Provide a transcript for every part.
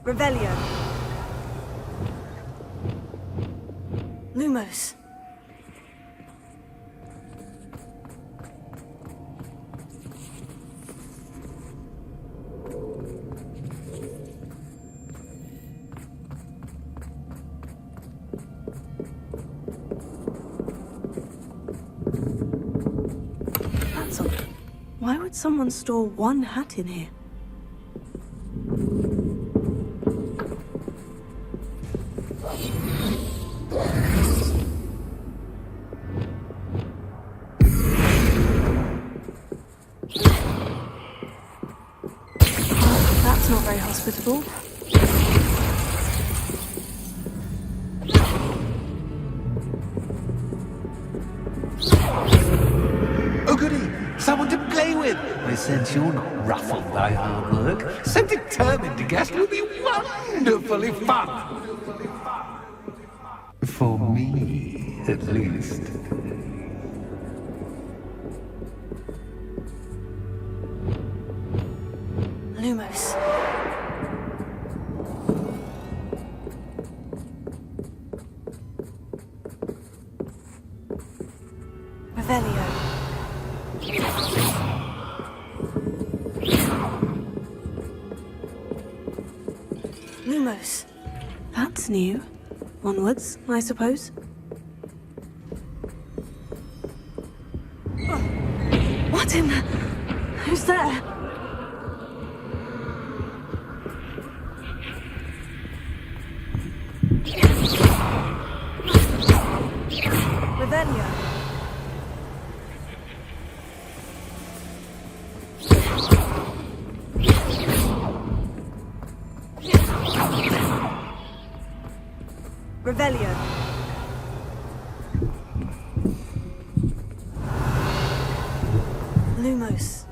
Revelio. Lumos. That's odd. Why would someone store one hat in here? That's not very hospitable. Oh goody, someone to play with. I sense you're not ruffled by hard work. So determined to guess will be wonderfully fun. For me, at least. Lumos. Revelio. Lumos. That's new. Onwards, I suppose. Oh. What in the... Who's there? Revelio. Revelio. Lumos.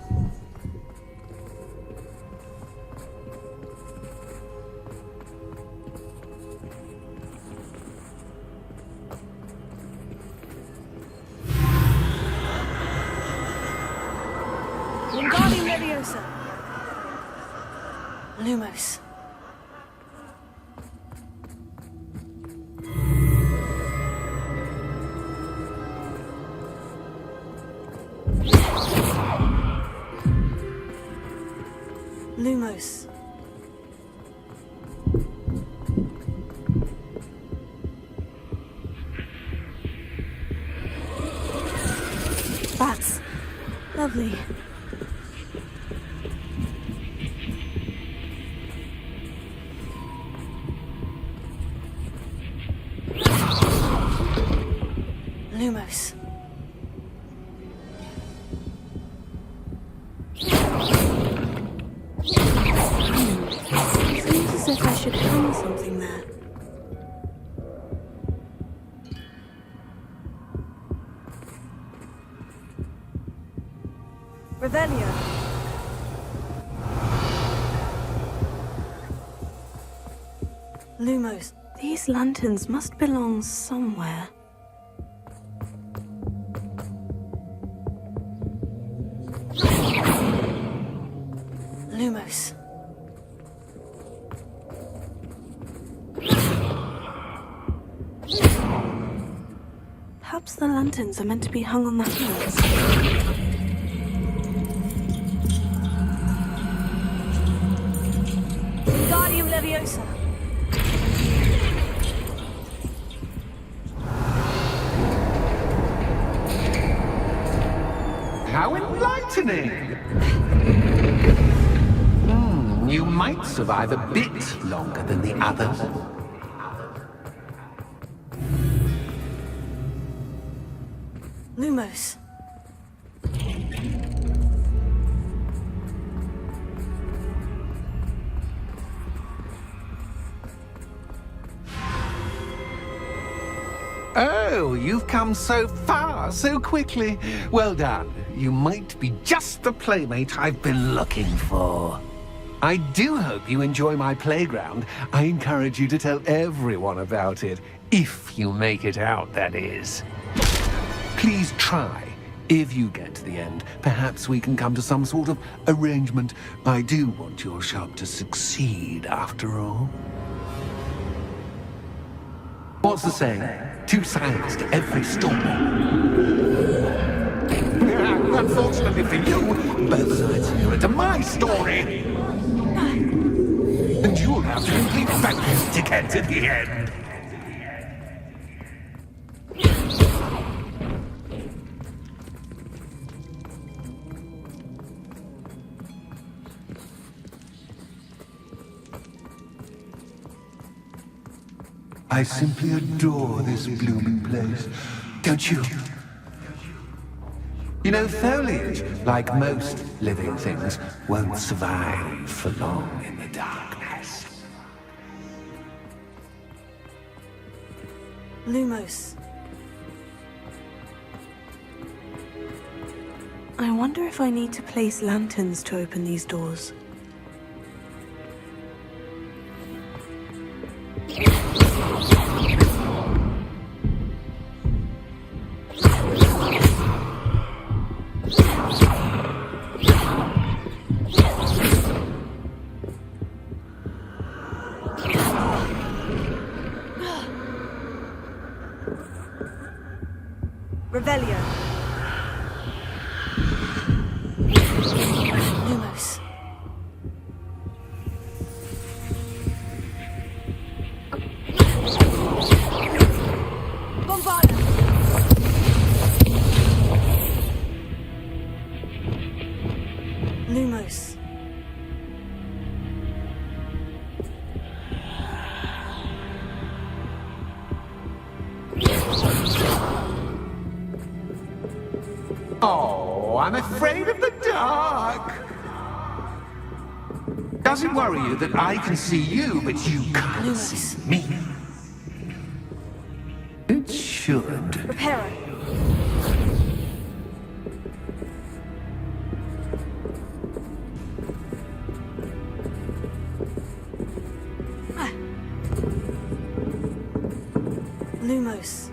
Wingardium Leviosa. Lumos. Lumos. That's lovely. Lumos. Seems as if I should hang something there. Revelio. Lumos. These lanterns must belong somewhere. Lumos. Perhaps the lanterns are meant to be hung on the handles. Wingardium Leviosa. How enlightening! You might survive a bit longer than the others. Lumos. Oh, you've come so far, so quickly. Well done. You might be just the playmate I've been looking for. I do hope you enjoy my playground. I encourage you to tell everyone about it. If you make it out, that is. Please try. If you get to the end, perhaps we can come to some sort of arrangement. I do want your shop to succeed, after all. What's the saying? Two sides to every story. Unfortunately for you, both sides are to my story. And you'll have to complete both to get to the end. I simply adore this blooming place, don't you? You know, foliage, like most living things, won't survive for long in the darkness. Lumos. I wonder if I need to place lanterns to open these doors. Revelio. Lumos. Bombarda. Lumos. Oh, I'm afraid of the dark. Does it worry you that I can see you, but you can't see me? It should. Reparo. Lumos.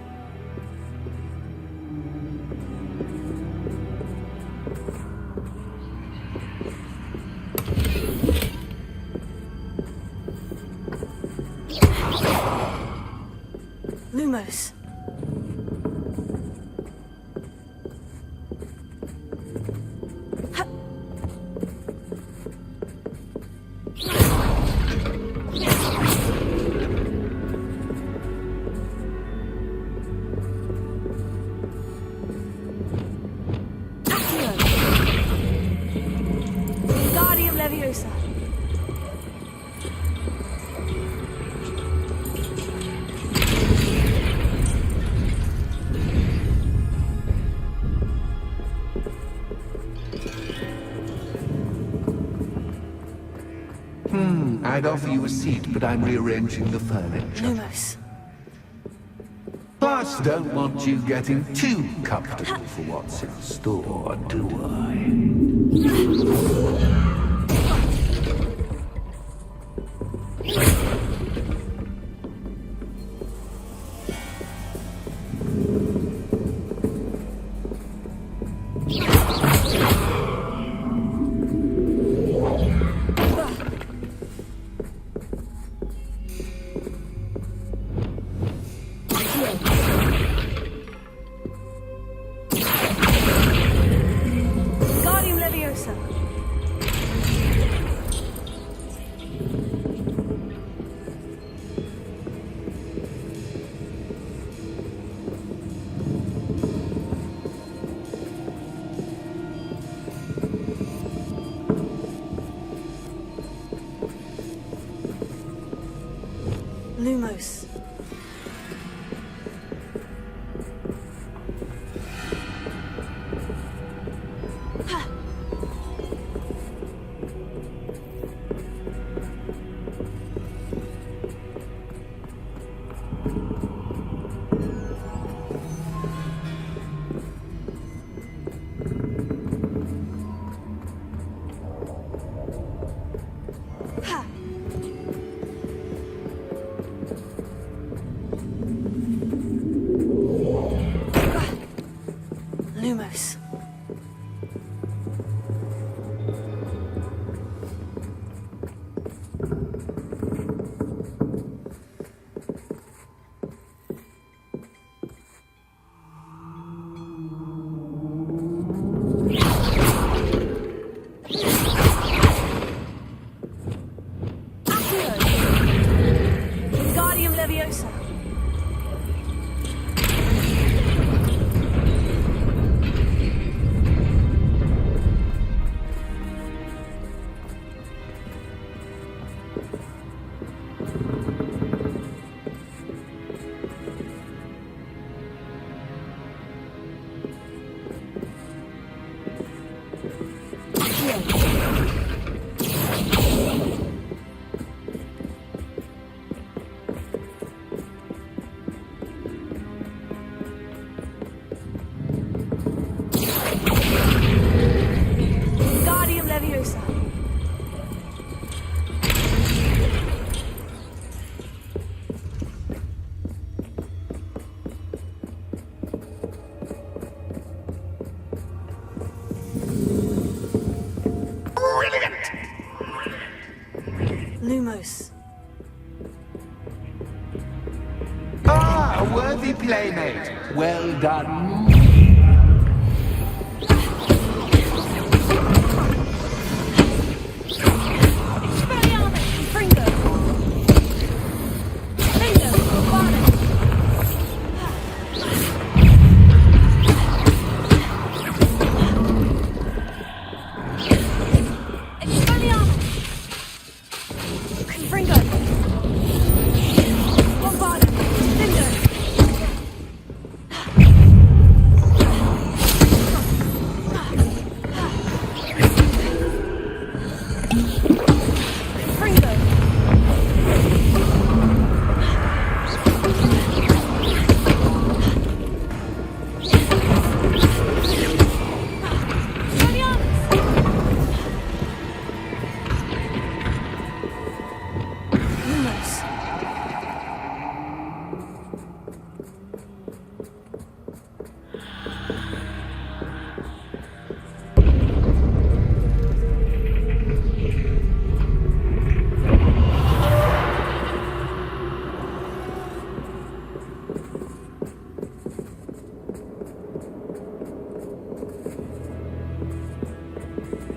Lumos. Ha. Accio. Guardium Leviosa. I'd offer you a seat, but I'm rearranging the furniture. Lumos. Plus, don't want you getting too comfortable for what's in store, do Guardium Leviosa. Lumos. Ha. Ha. Lumos. Ah, a worthy playmate. Well done.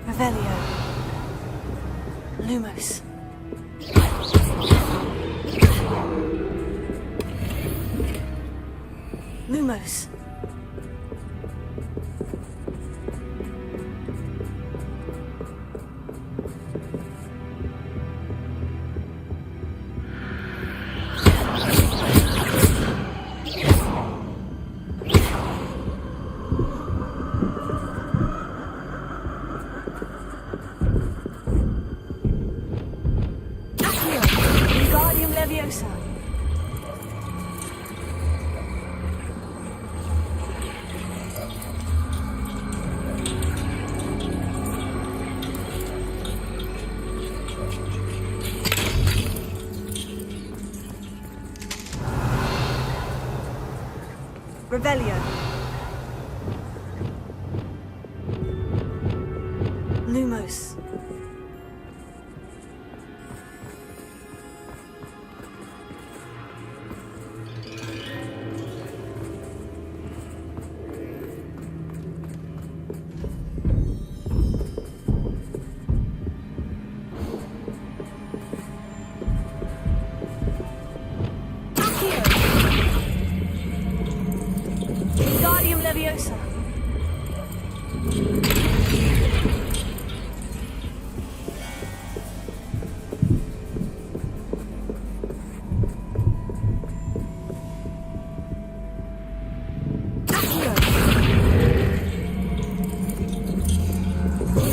Revelio. Lumos. Lumos. Leviosa. Revelio. Lumos. Leviosa.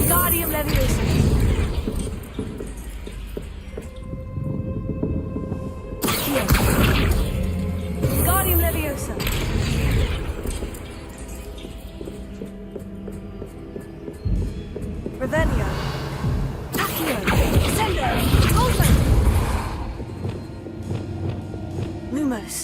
Guardium Leviosa. Guardium Leviosa. Revelio. Accio. Sendo. Ultra. Lumos.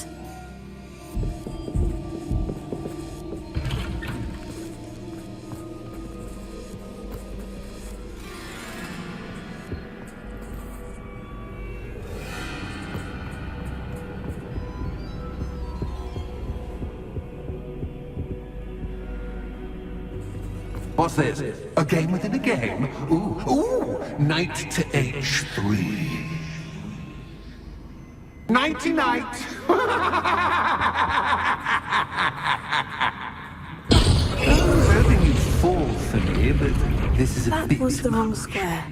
What's this? A game within a game? Ooh, knight to h3. Nighty-night! I was hoping you'd fall for me, but this is a bit... That was the wrong square.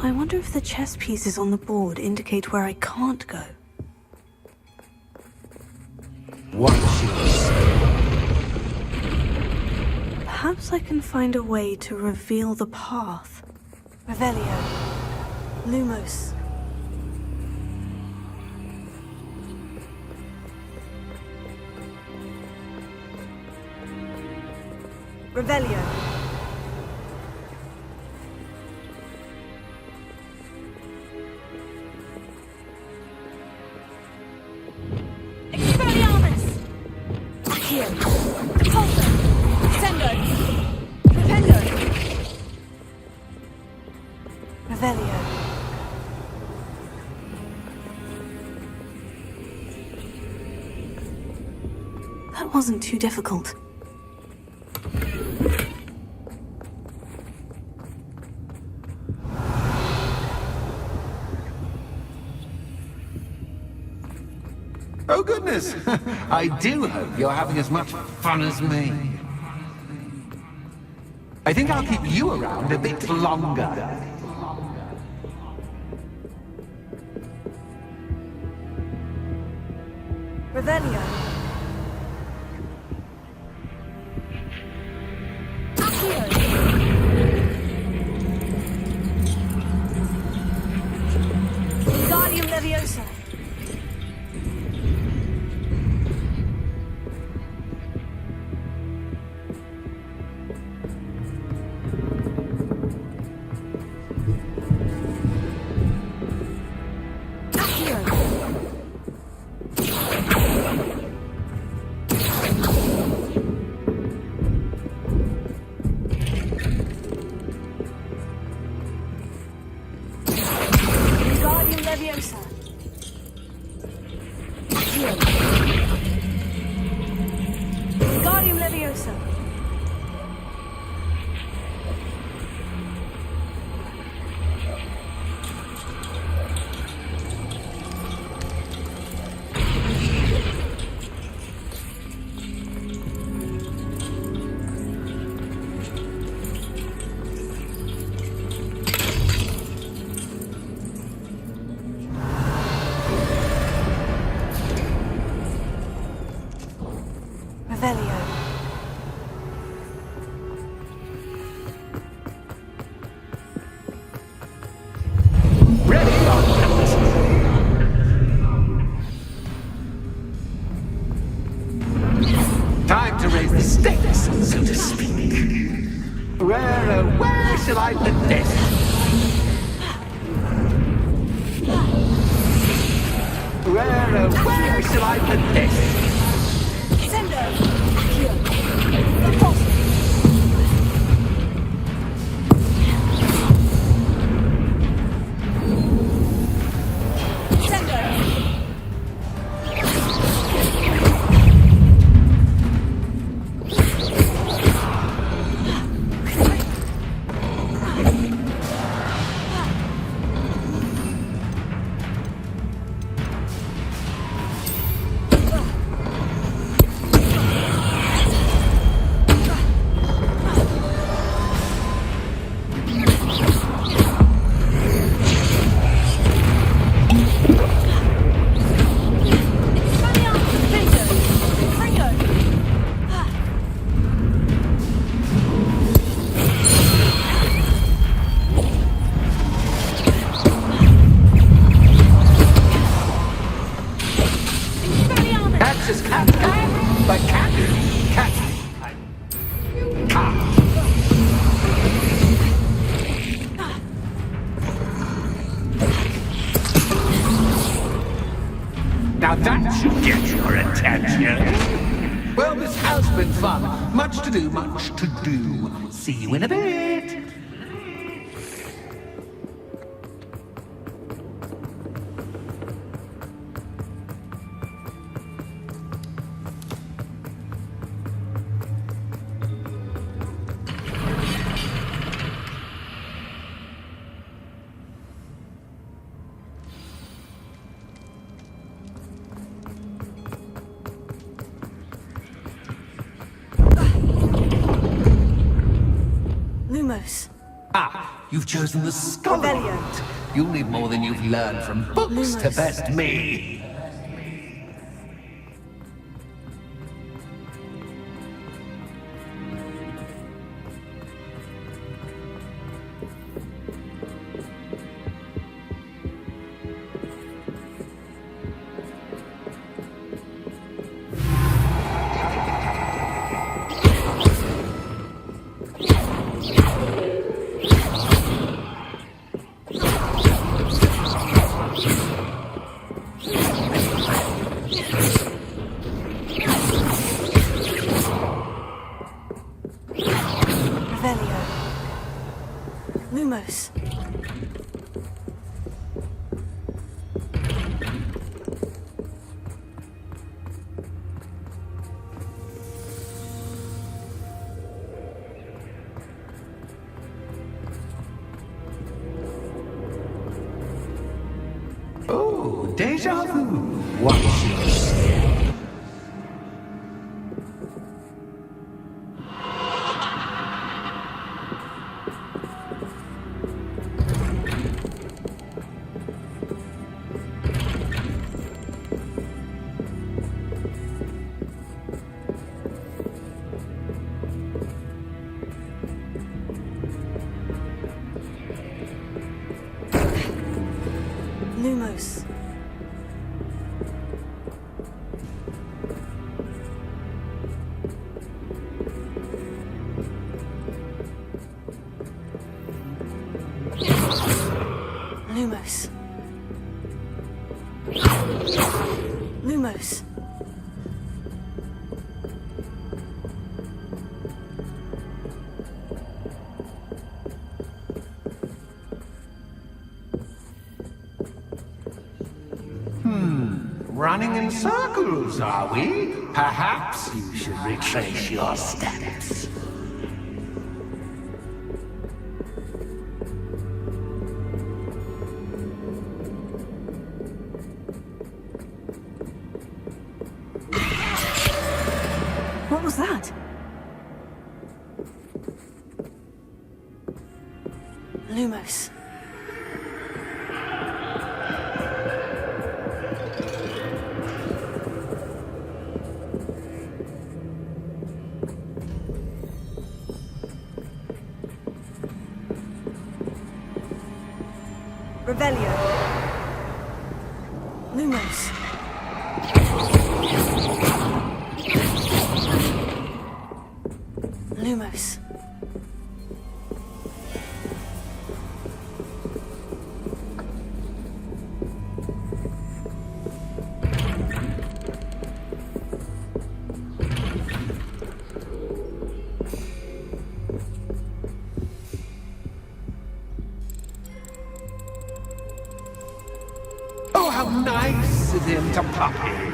I wonder if the chess pieces on the board indicate where I can't go. What she said. Perhaps I can find a way to reveal the path. Revelio. Lumos. Revelio. Accio. Pulso. Sendo. Propendo. Revelio. That wasn't too difficult. Oh, goodness! I do hope you're having as much fun as me. I think I'll keep you around a bit longer. Revelio. Accio. Wingardium Leviosa. Leviosa. Accio. Wingardium Leviosa. Revelio. Ready or not? Time to raise the stakes, so to speak. Where shall I put this? Where shall I put this? Sendo. Accio. Pulso. Sendo. That's just cat, but cat. Now that should get your attention. Well, this has been fun. Much to do, much to do. See you in a bit. Lumos. Ah, you've chosen the scholar. Revelio. You'll need more than you've learned from books to Lumos. best me. Lumos. Oh, deja vu. Watch your step. Lumos. Lumos. Lumos. Running in circles, are we? Perhaps you should retrace your steps. What was that? Lumos. Revelio. Lumos. Lumos. Oh, how nice of him to pop in.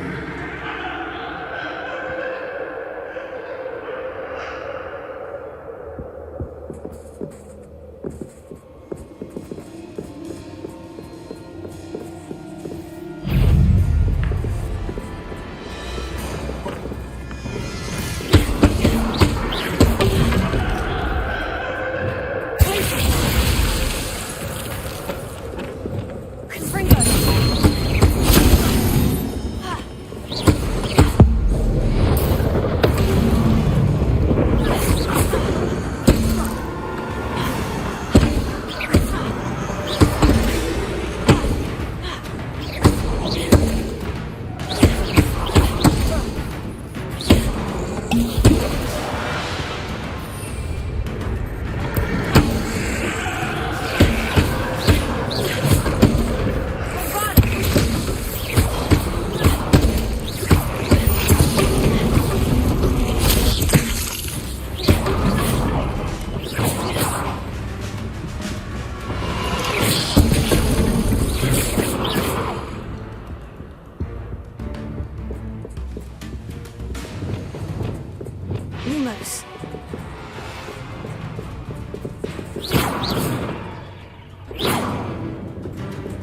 Lumos.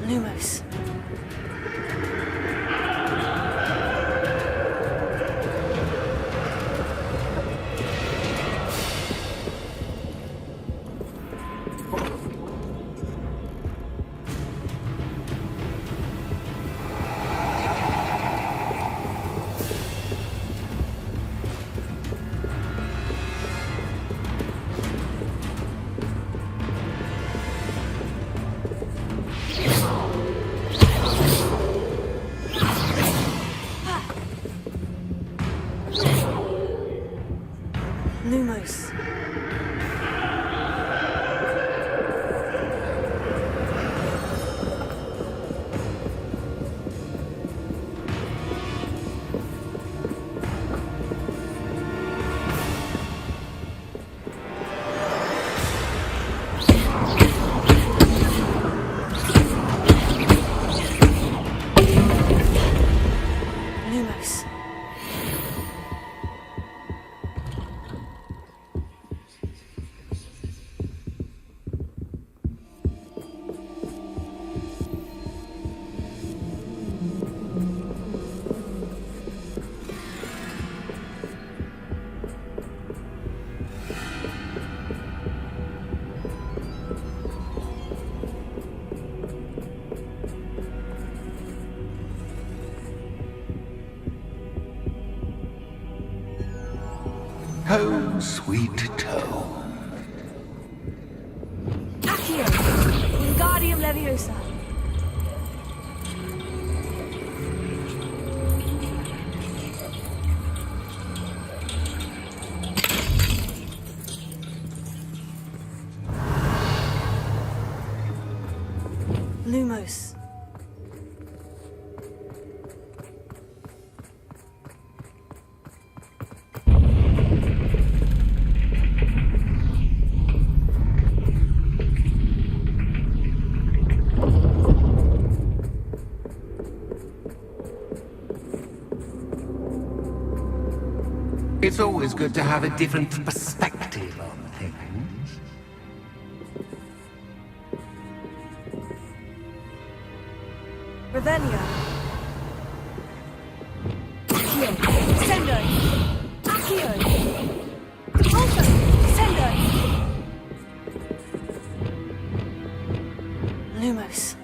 Lumos. Lumos. Lumos. Home, sweet home. Accio! Wingardium Leviosa! Lumos. It's always good to have a different perspective on things. Revelio. Accio! Sendo! Accio! Alto! Sendo! Lumos.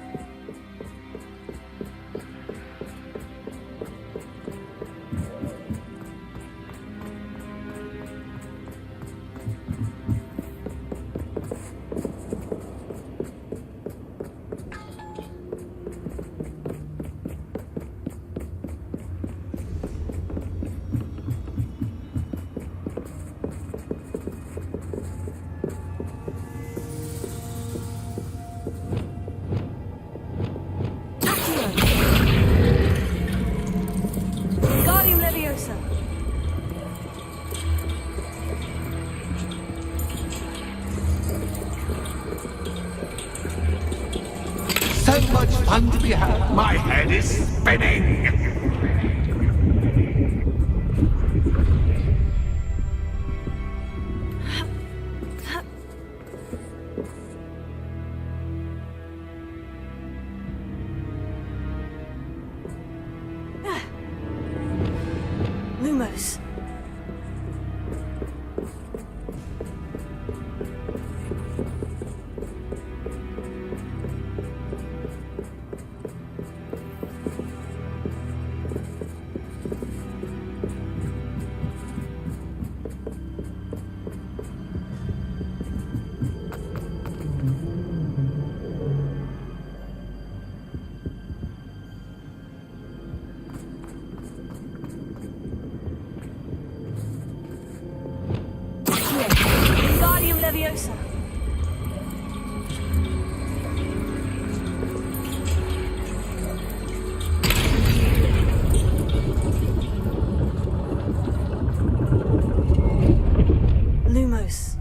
Wingardium Leviosa! So much fun to be had. My head is spinning. Lumos. Wingardium Leviosa! Lumos.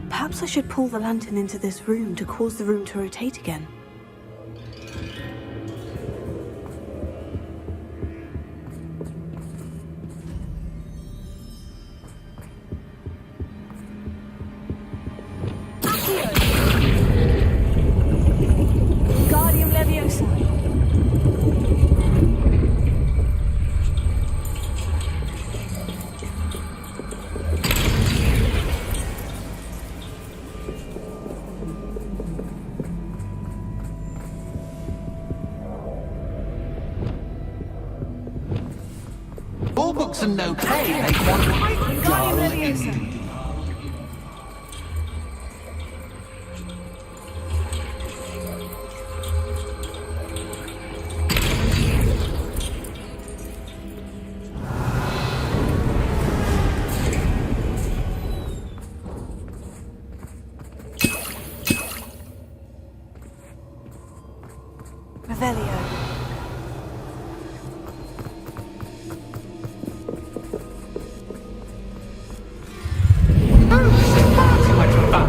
Perhaps I should pull the lantern into this room to cause the room to rotate again. Wingardium Leviosa! All books and no play make one quite dull Wingardium Leviosa! indeed. Revelio. Oh, far too much fun.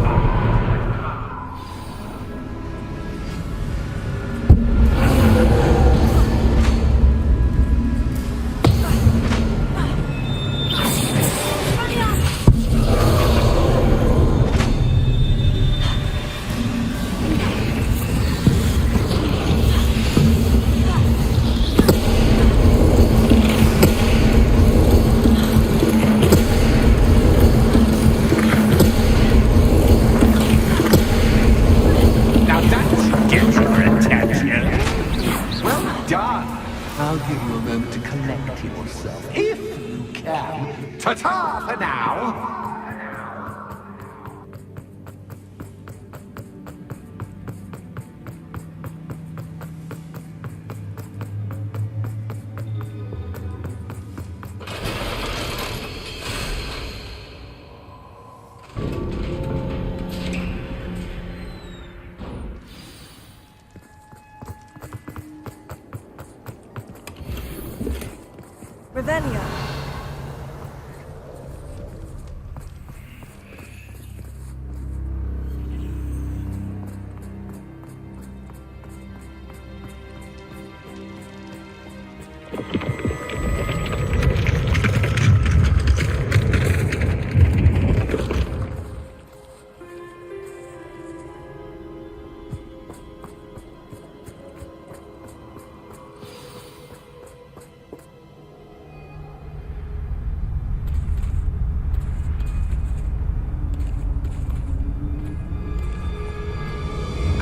Revelio.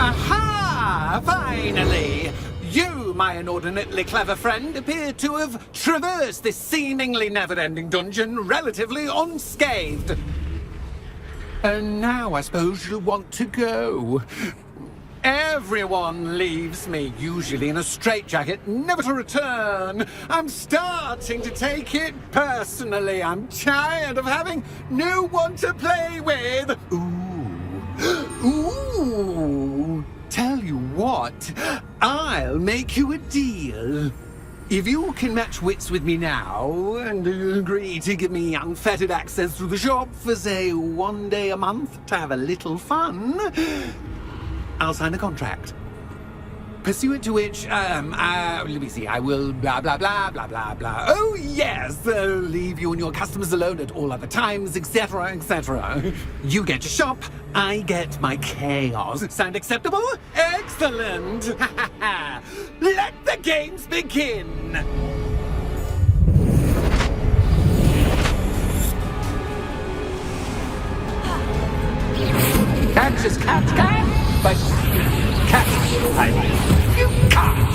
Aha! Finally! You, my inordinately clever friend, appear to have traversed this seemingly never-ending dungeon relatively unscathed. And now I suppose you'll want to go. Everyone leaves me, usually in a straitjacket, never to return. I'm starting to take it personally. I'm tired of having no one to play with. Ooh, tell you what, I'll make you a deal. If you can match wits with me now and agree to give me unfettered access to the shop for, say, 1 day a month to have a little fun, I'll sign a contract. Pursuant to which, let me see, I will blah, blah, blah, blah, blah, blah. Oh, yes, leave you and your customers alone at all other times, etc., etc. You get your shop, I get my chaos. Sound acceptable? Excellent! Let the games begin! Catch is cat, but cat, I mean, you can't!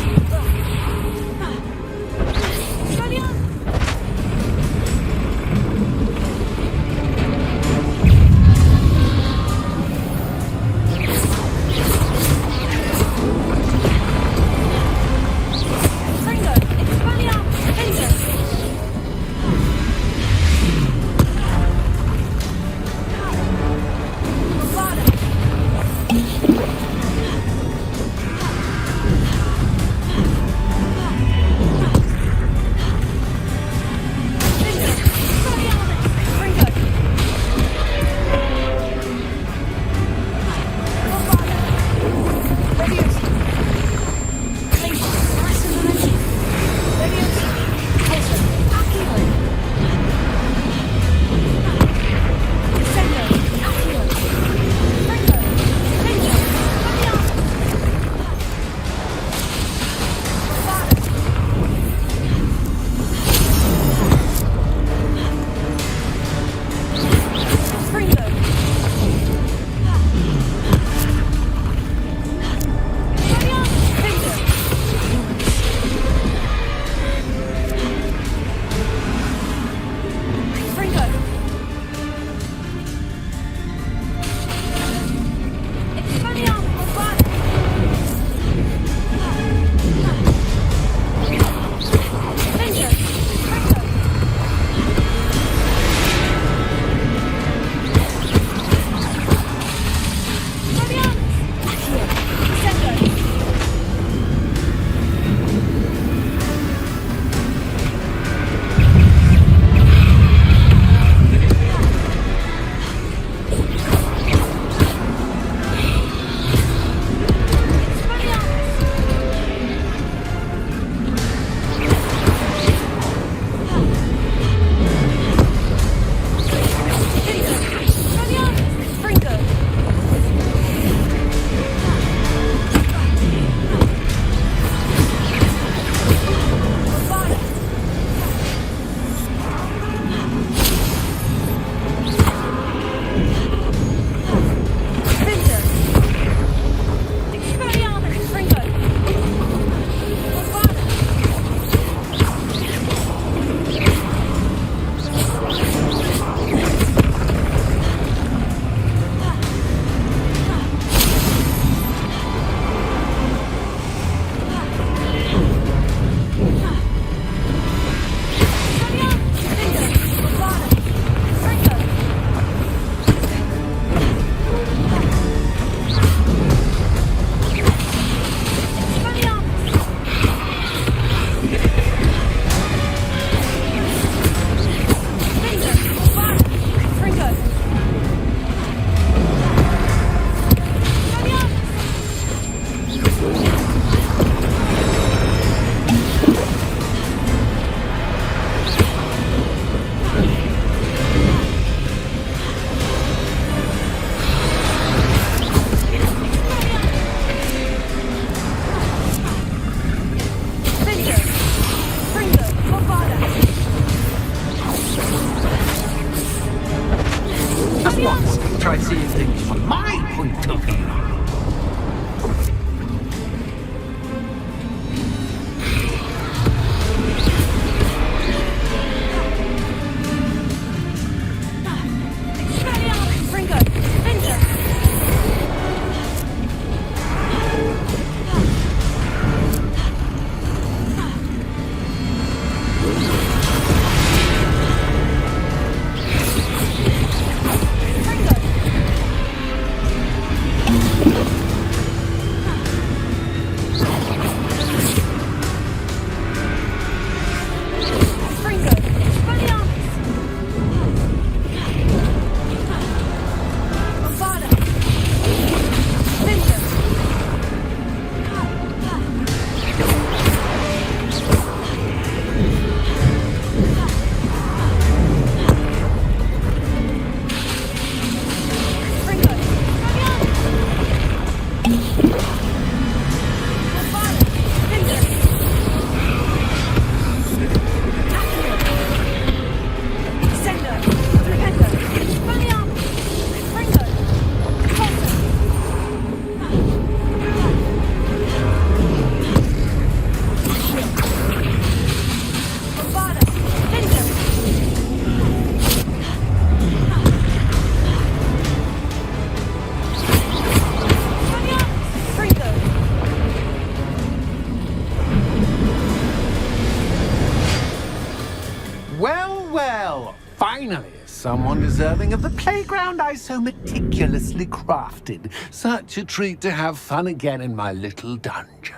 someone deserving of the playground I so meticulously crafted. Such a treat to have fun again in my little dungeon.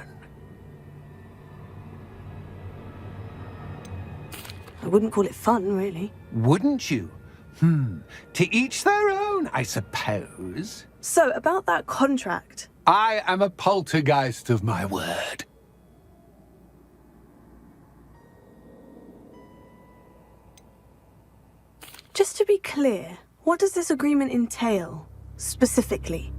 I wouldn't call it fun, really. Wouldn't you? To each their own, I suppose. So, about that contract. I am a poltergeist of my word. Just to be clear, what does this agreement entail, specifically?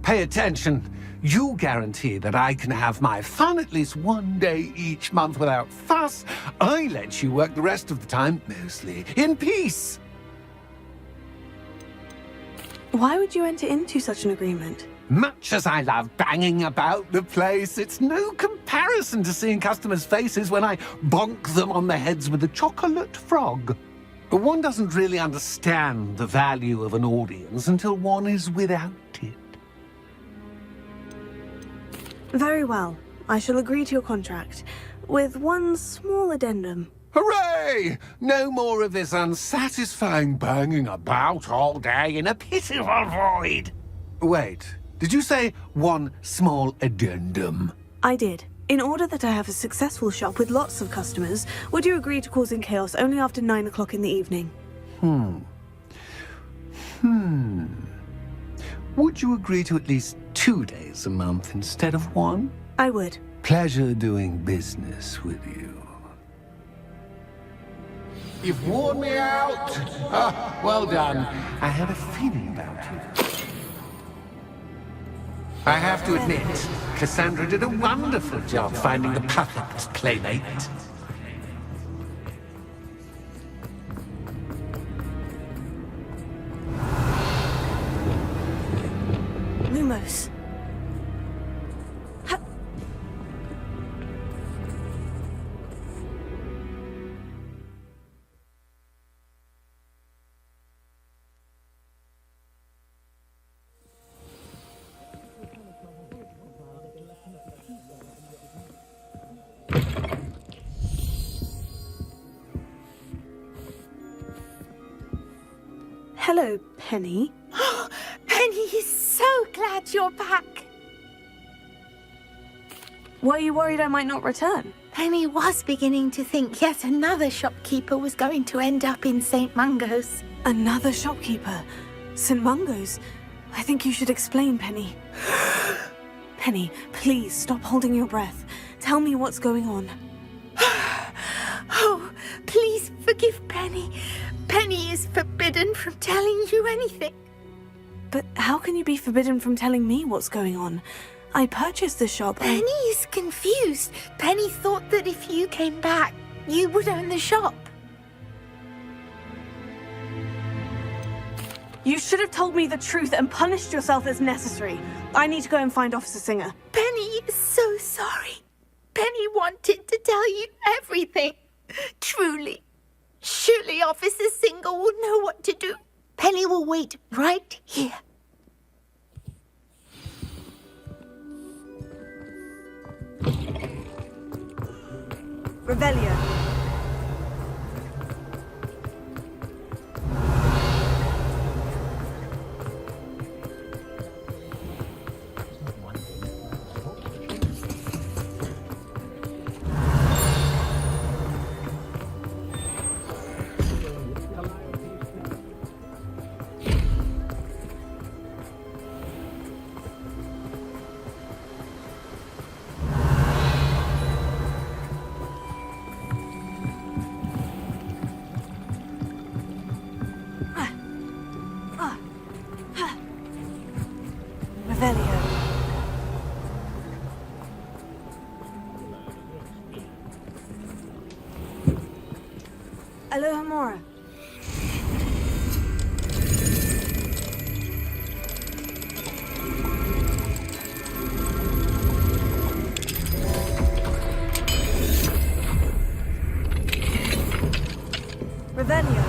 Pay attention. You guarantee that I can have my fun at least one day each month without fuss. I let you work the rest of the time, mostly in peace. Why would you enter into such an agreement? Much as I love banging about the place, it's no comparison to seeing customers' faces when I bonk them on the heads with a chocolate frog. One doesn't really understand the value of an audience until one is without it. Very well. I shall agree to your contract, with one small addendum. Hooray! No more of this unsatisfying banging about all day in a pitiful void. Wait, did you say one small addendum? I did. In order that I have a successful shop with lots of customers, would you agree to causing chaos only after 9 o'clock in the evening? Would you agree to at least 2 days a month instead of one? I would. Pleasure doing business with you. You've worn me out. Well done. I had a feeling about you. I have to admit, Cassandra did a wonderful job finding the perfect playmate. Lumos. Hello, Penny. Penny is so glad you're back. Were you worried I might not return? Penny was beginning to think yet another shopkeeper was going to end up in St. Mungo's. Another shopkeeper? St. Mungo's? I think you should explain, Penny. Penny, please stop holding your breath. Tell me what's going on. Oh, please forgive Penny. Penny is forbidden from telling you anything. But how can you be forbidden from telling me what's going on? I purchased the shop. Penny is confused. Penny thought that if you came back, you would own the shop. You should have told me the truth and punished yourself as necessary. I need to go and find Officer Singer. Penny is so sorry. Penny wanted to tell you everything. Truly. Surely Officer Singer will know what to do. Penny will wait right here. Revelio. Revelio. Alohomora. Revelio.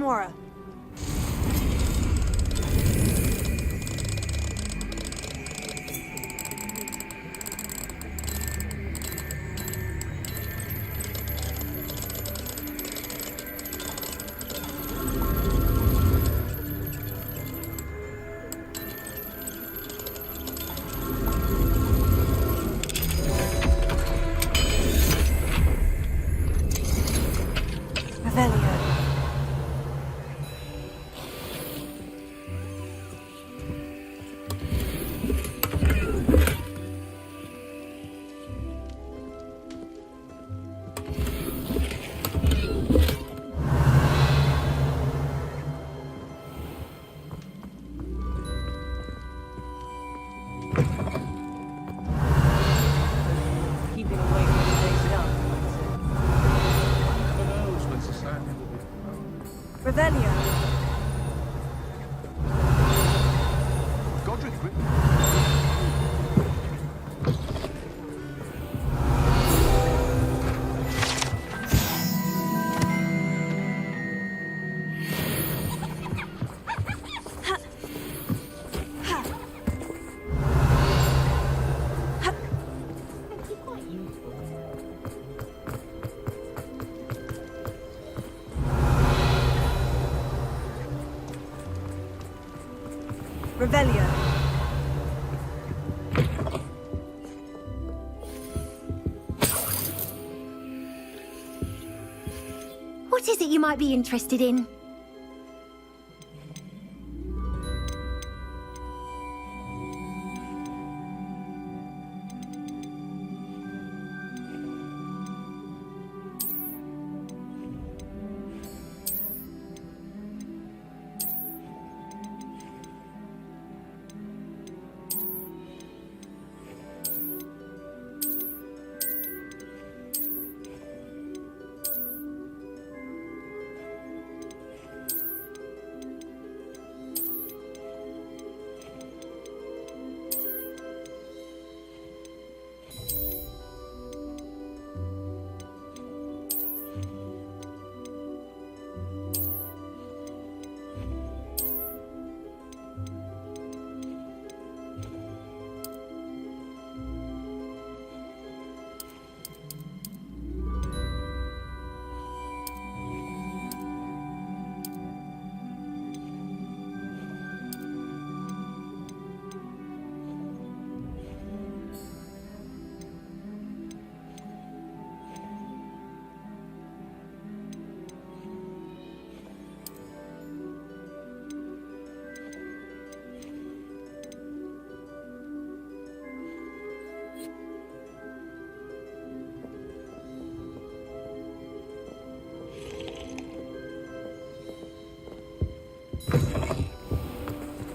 Gamora. Revelio. Keeping away from the days young. Who knows when society will be... Revelio. Godric... Revelio. What is it you might be interested in?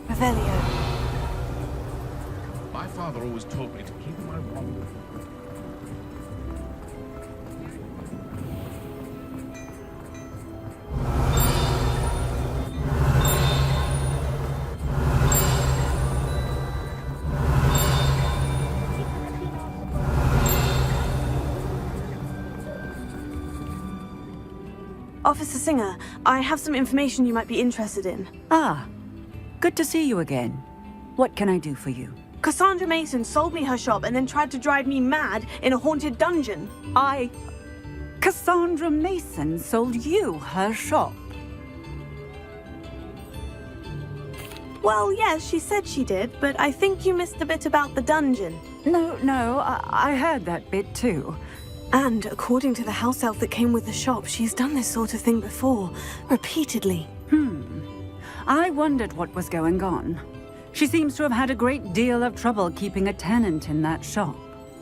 Revelio. My father always taught me to keep my wand. Officer Singer, I have some information you might be interested in. Ah, good to see you again. What can I do for you? Cassandra Mason sold me her shop and then tried to drive me mad in a haunted dungeon. Cassandra Mason sold you her shop. Well, yes, she said she did, but I think you missed the bit about the dungeon. No, I heard that bit too. And according to the house elf that came with the shop, she's done this sort of thing before, repeatedly. I wondered what was going on. She seems to have had a great deal of trouble keeping a tenant in that shop.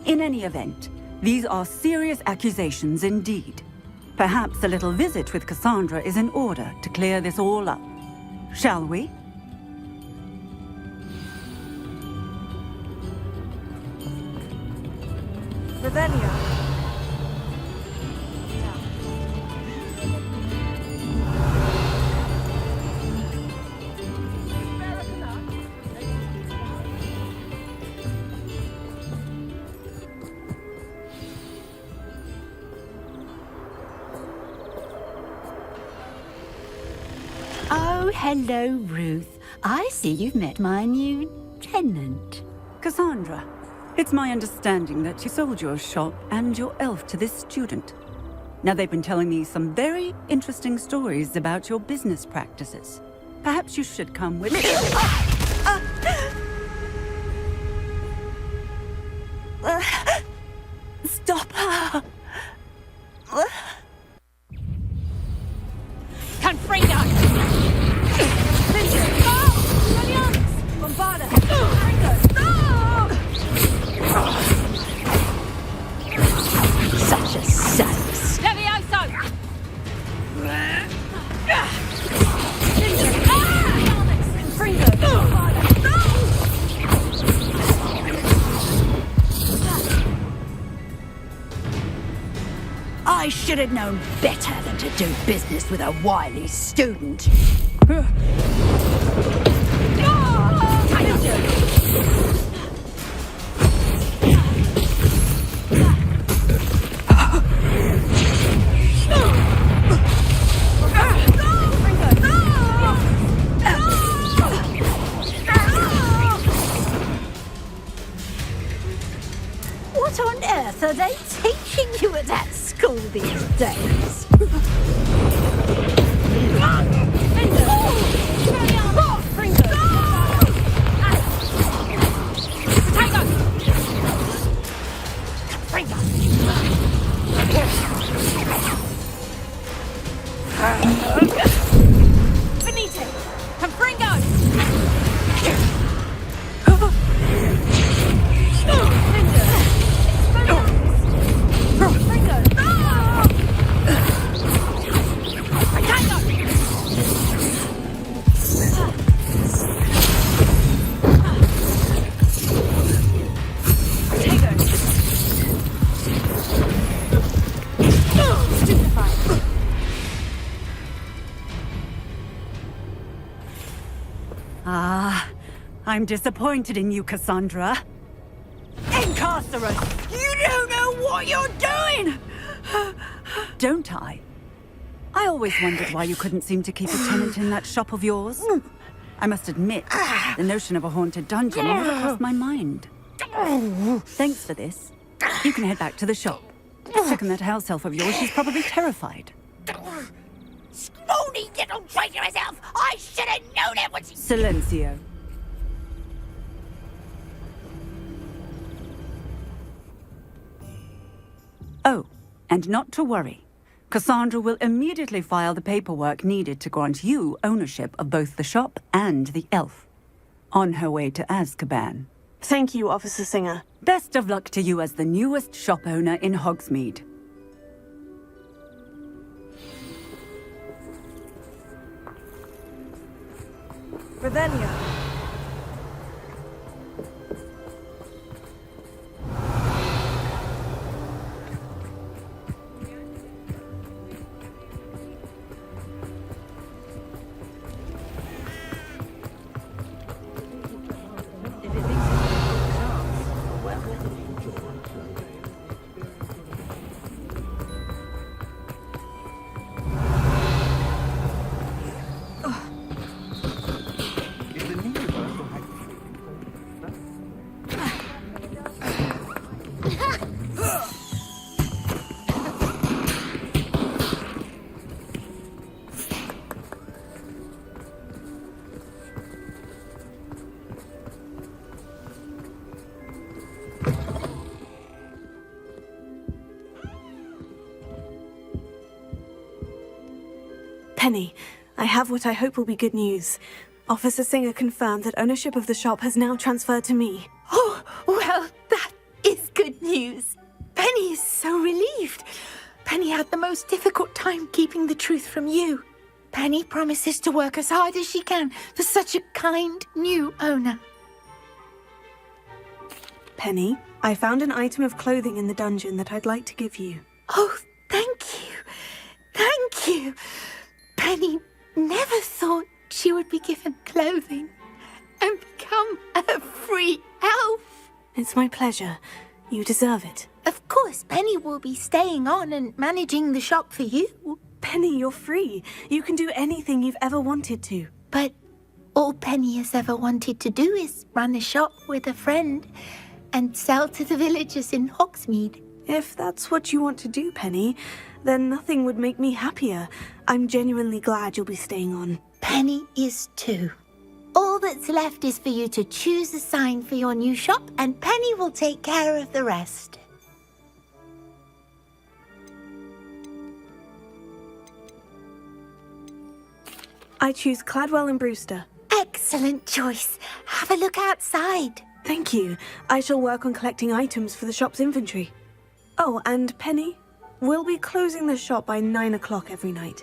In any event, these are serious accusations indeed. Perhaps a little visit with Cassandra is in order to clear this all up. Shall we? Revelio. Oh, hello, Ruth. I see you've met my new tenant. Cassandra, it's my understanding that you sold your shop and your elf to this student. Now, they've been telling me some very interesting stories about your business practices. Perhaps you should come with me. Stop her! Confringo! Bombarda! Such a sadist. Levioso! Confringo! Bombarda! I should have known better than to do business with a wily student. What on earth are they teaching you at that school these days? Benito! Confringo! I'm disappointed in you, Cassandra. Incarcerate! You don't know what you're doing! Don't I? I always wondered why you couldn't seem to keep a tenant in that shop of yours. I must admit, the notion of a haunted dungeon never crossed my mind. Thanks for this. You can head back to the shop. Check on that house elf of yours. She's probably terrified. Scrawny little traitor herself! I should have known it was... Silencio. Oh, and not to worry. Cassandra will immediately file the paperwork needed to grant you ownership of both the shop and the elf. On her way to Azkaban. Thank you, Officer Singer. Best of luck to you as the newest shop owner in Hogsmeade. Revelio! Penny, I have what I hope will be good news. Officer Singer confirmed that ownership of the shop has now transferred to me. Oh, well, that is good news. Penny is so relieved. Penny had the most difficult time keeping the truth from you. Penny promises to work as hard as she can for such a kind new owner. Penny, I found an item of clothing in the dungeon that I'd like to give you. Oh, thank you. Thank you. Penny never thought she would be given clothing and become a free elf. It's my pleasure. You deserve it. Of course, Penny will be staying on and managing the shop for you. Penny, you're free. You can do anything you've ever wanted to. But all Penny has ever wanted to do is run a shop with a friend and sell to the villagers in Hogsmeade. If that's what you want to do, Penny, then nothing would make me happier. I'm genuinely glad you'll be staying on. Penny is too. All that's left is for you to choose a sign for your new shop, and Penny will take care of the rest. I choose Cladwell and Brewster. Excellent choice. Have a look outside. Thank you. I shall work on collecting items for the shop's inventory. Oh, and Penny, we'll be closing the shop by 9 o'clock every night.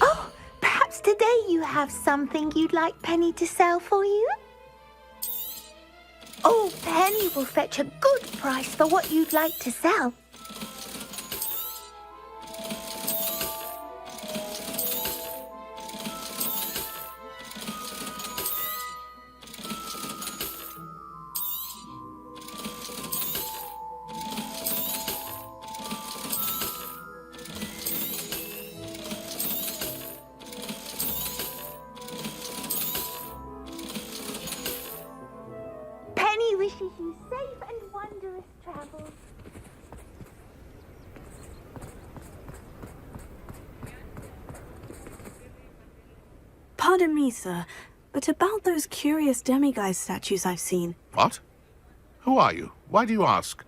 Oh, perhaps today you have something you'd like Penny to sell for you? Oh, Penny will fetch a good price for what you'd like to sell. Penny wishes you safe and wondrous travels. Pardon me, sir, but about those curious demiguise statues I've seen. What? Who are you? Why do you ask?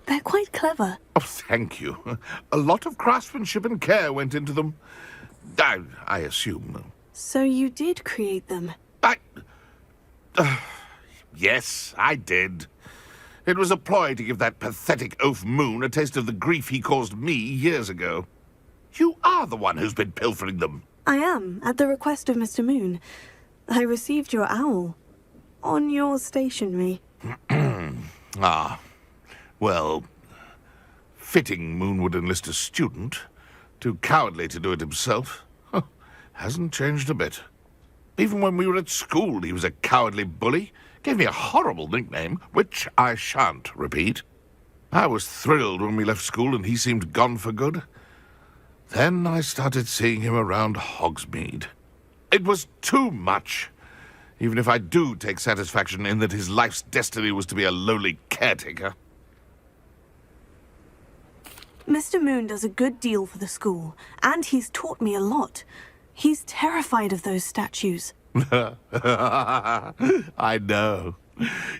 They're quite clever. Oh, thank you. A lot of craftsmanship and care went into them. I assume. So you did create them? Yes, I did. It was a ploy to give that pathetic oaf Moon a taste of the grief he caused me years ago. You are the one who's been pilfering them. I am, at the request of Mr. Moon. I received your owl. On your stationery. Ah. Well, fitting Moon would enlist a student. Too cowardly to do it himself. Huh. Hasn't changed a bit. Even when we were at school, he was a cowardly bully. Gave me a horrible nickname, which I shan't repeat. I was thrilled when we left school and he seemed gone for good. Then I started seeing him around Hogsmeade. It was too much. Even if I do take satisfaction in that his life's destiny was to be a lowly caretaker. Mr. Moon does a good deal for the school, and he's taught me a lot. He's terrified of those statues. I know.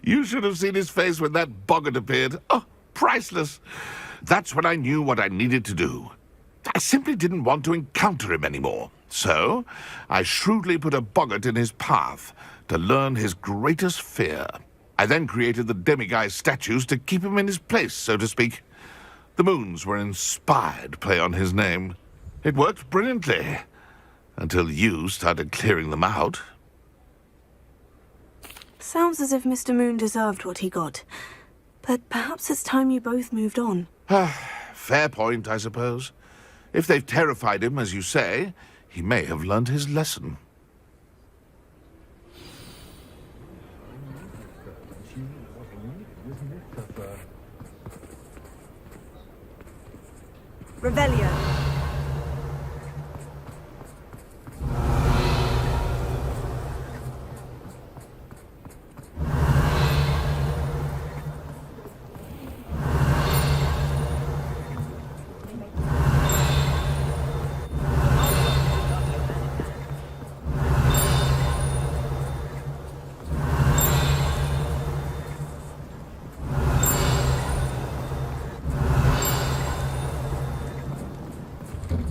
You should have seen his face when that boggart appeared. Oh, priceless. That's when I knew what I needed to do. I simply didn't want to encounter him anymore. So, I shrewdly put a boggart in his path to learn his greatest fear. I then created the demiguise statues to keep him in his place, so to speak. The moons were inspired play on his name. It worked brilliantly. Until you started clearing them out. Sounds as if Mr. Moon deserved what he got. But perhaps it's time you both moved on. Fair point, I suppose. If they've terrified him, as you say, he may have learned his lesson. Revelio.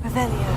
Revelio.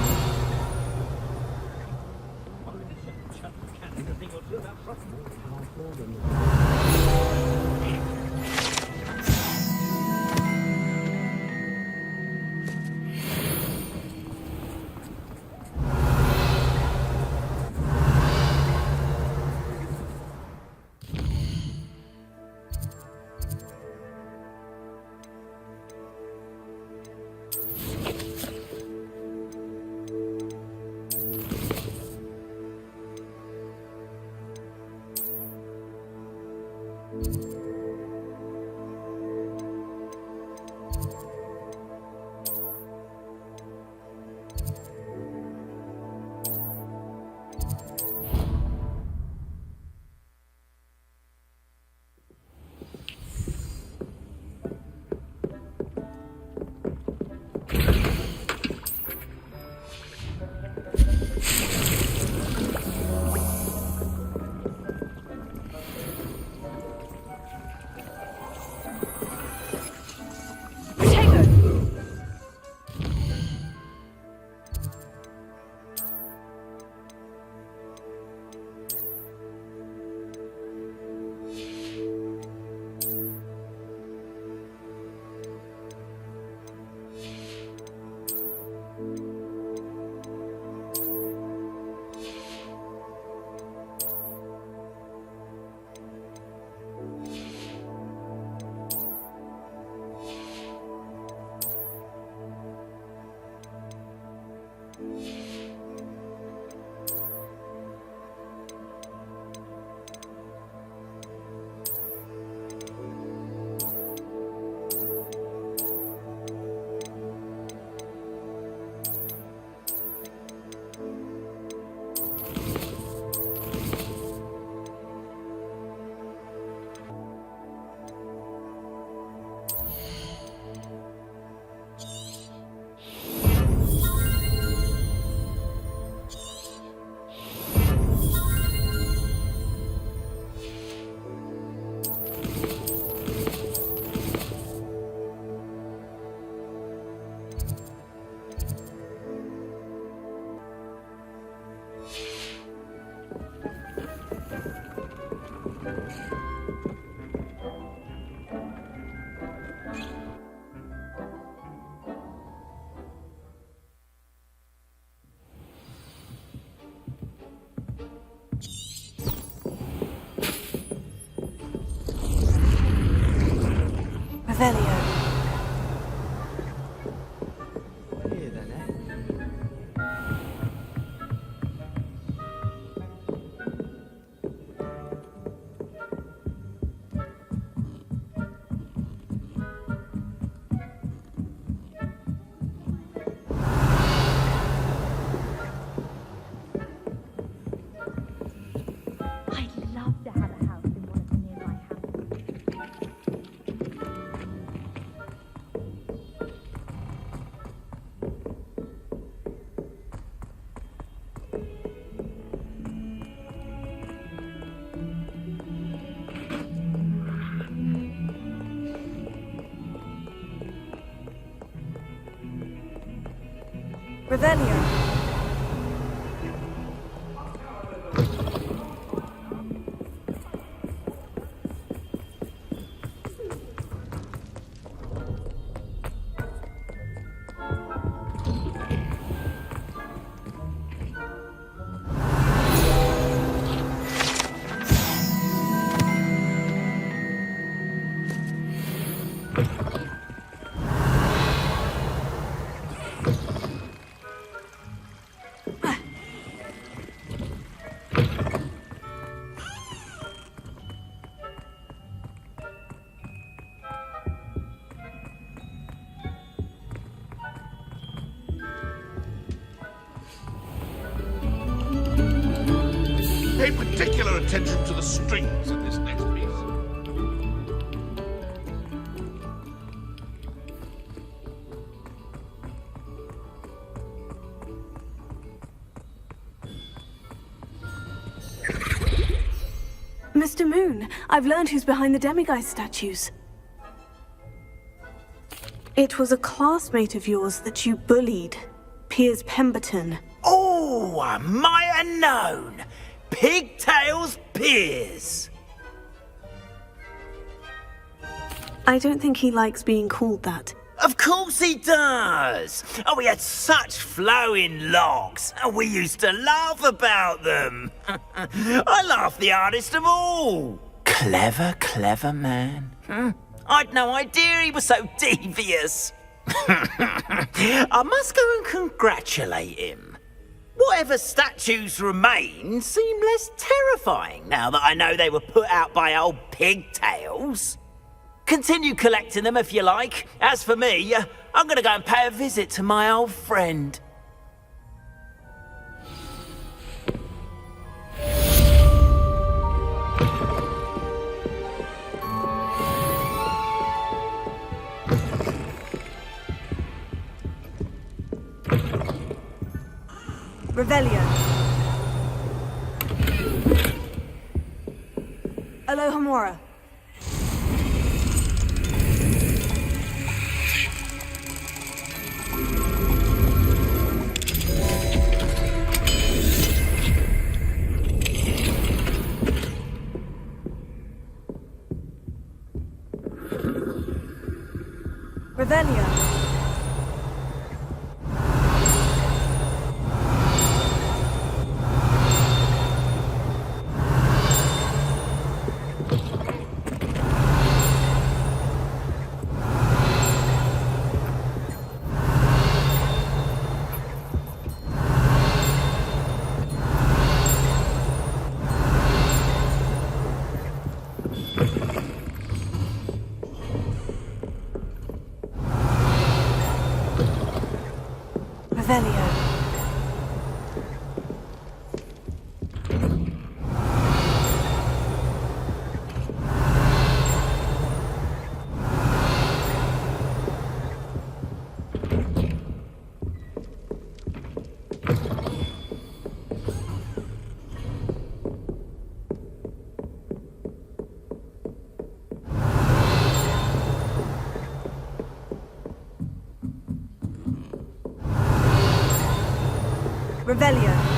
Revelio. Pay particular attention to the strings in this next piece. Mr. Moon, I've learned who's behind the demiguise statues. It was a classmate of yours that you bullied, Piers Pemberton. Oh, I might have known. Pigtails Piers. I don't think he likes being called that. Of course he does. Oh, we had such flowing locks, and we used to laugh about them. I laughed the hardest of all. Clever, clever man. I'd no idea he was so devious. I must go and congratulate him. Whatever statues remain seem less terrifying now that I know they were put out by old pigtails. Continue collecting them if you like. As for me, I'm gonna go and pay a visit to my old friend. Revelio. Alohomora. Revelio. Revelio. Revelio.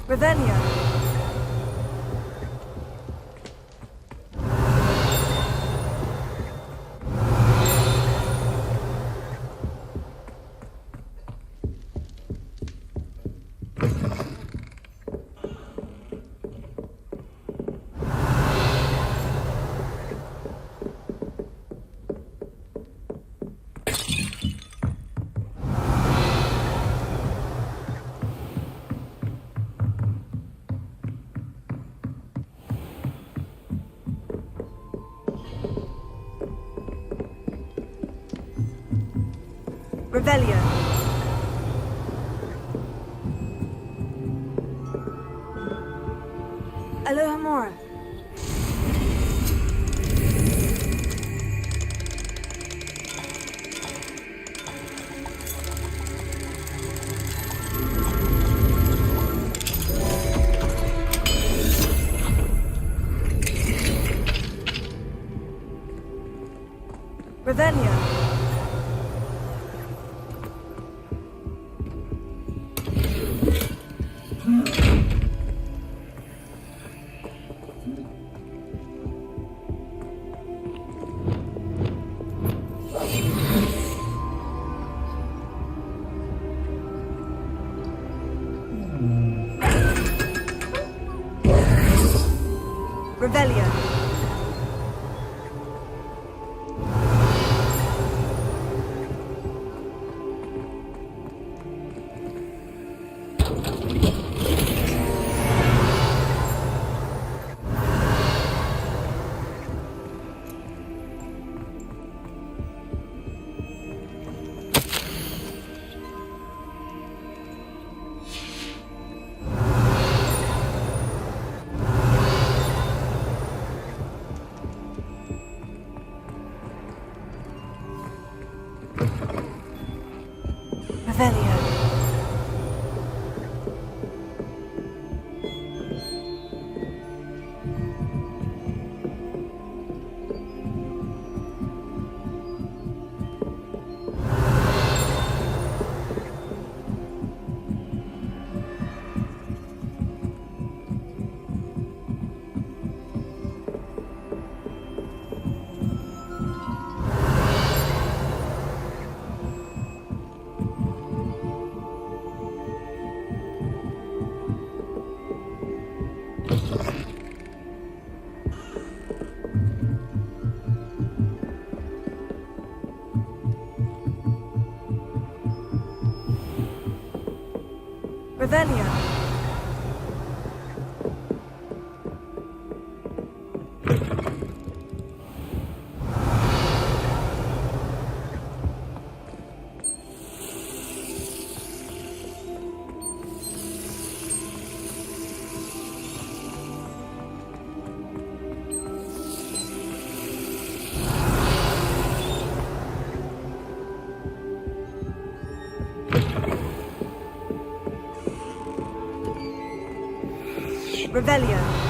Revelio. Revelio. Alohomora. Revelio. Revelio. Revelio. Revelio. Revelio.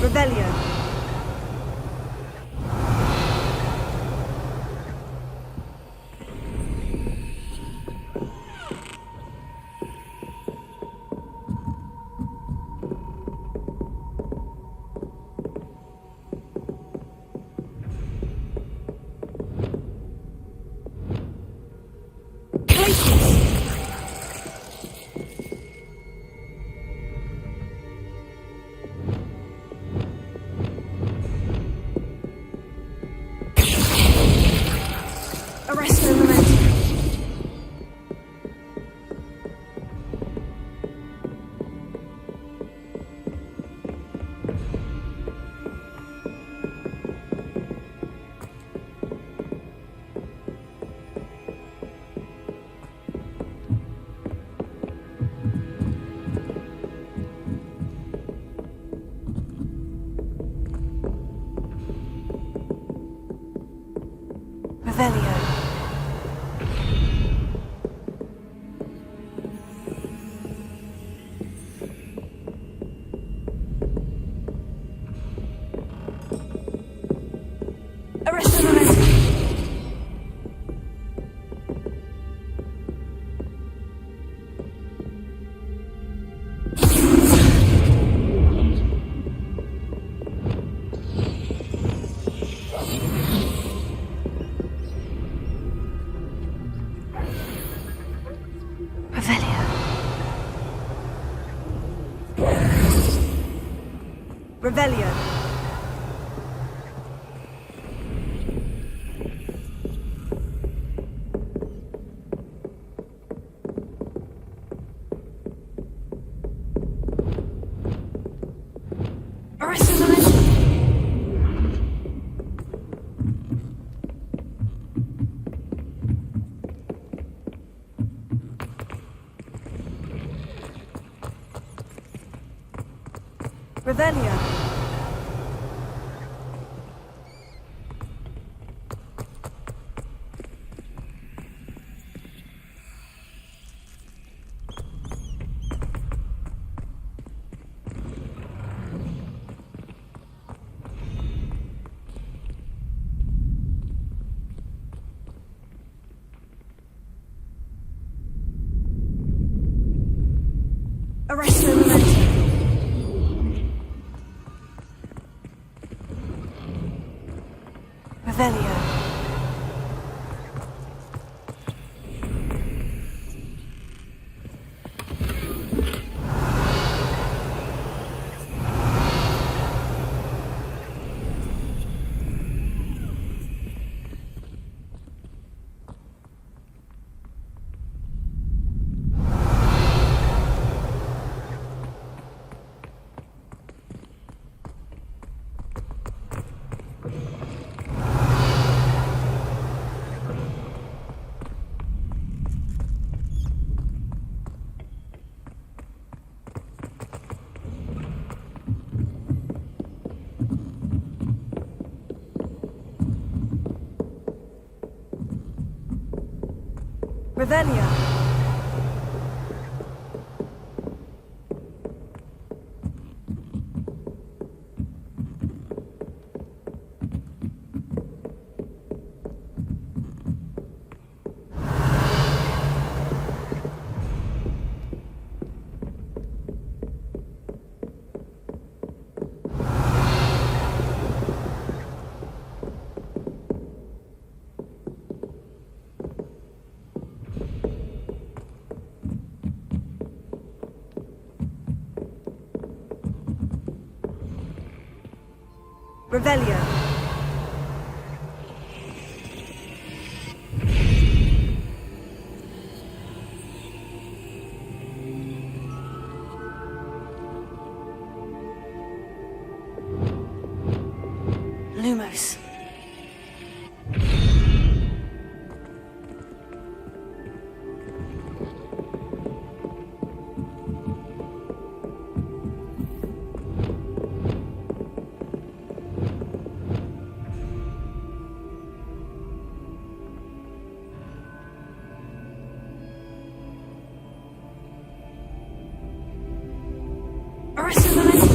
Revelio. Arresto momentum. Revelio. Arresto momentum. Revelio. Revelio. Arresto momentum. Revelio. Arresto momentum. Revelio. Revelio. Revelio. Lumos. Arresto momentum.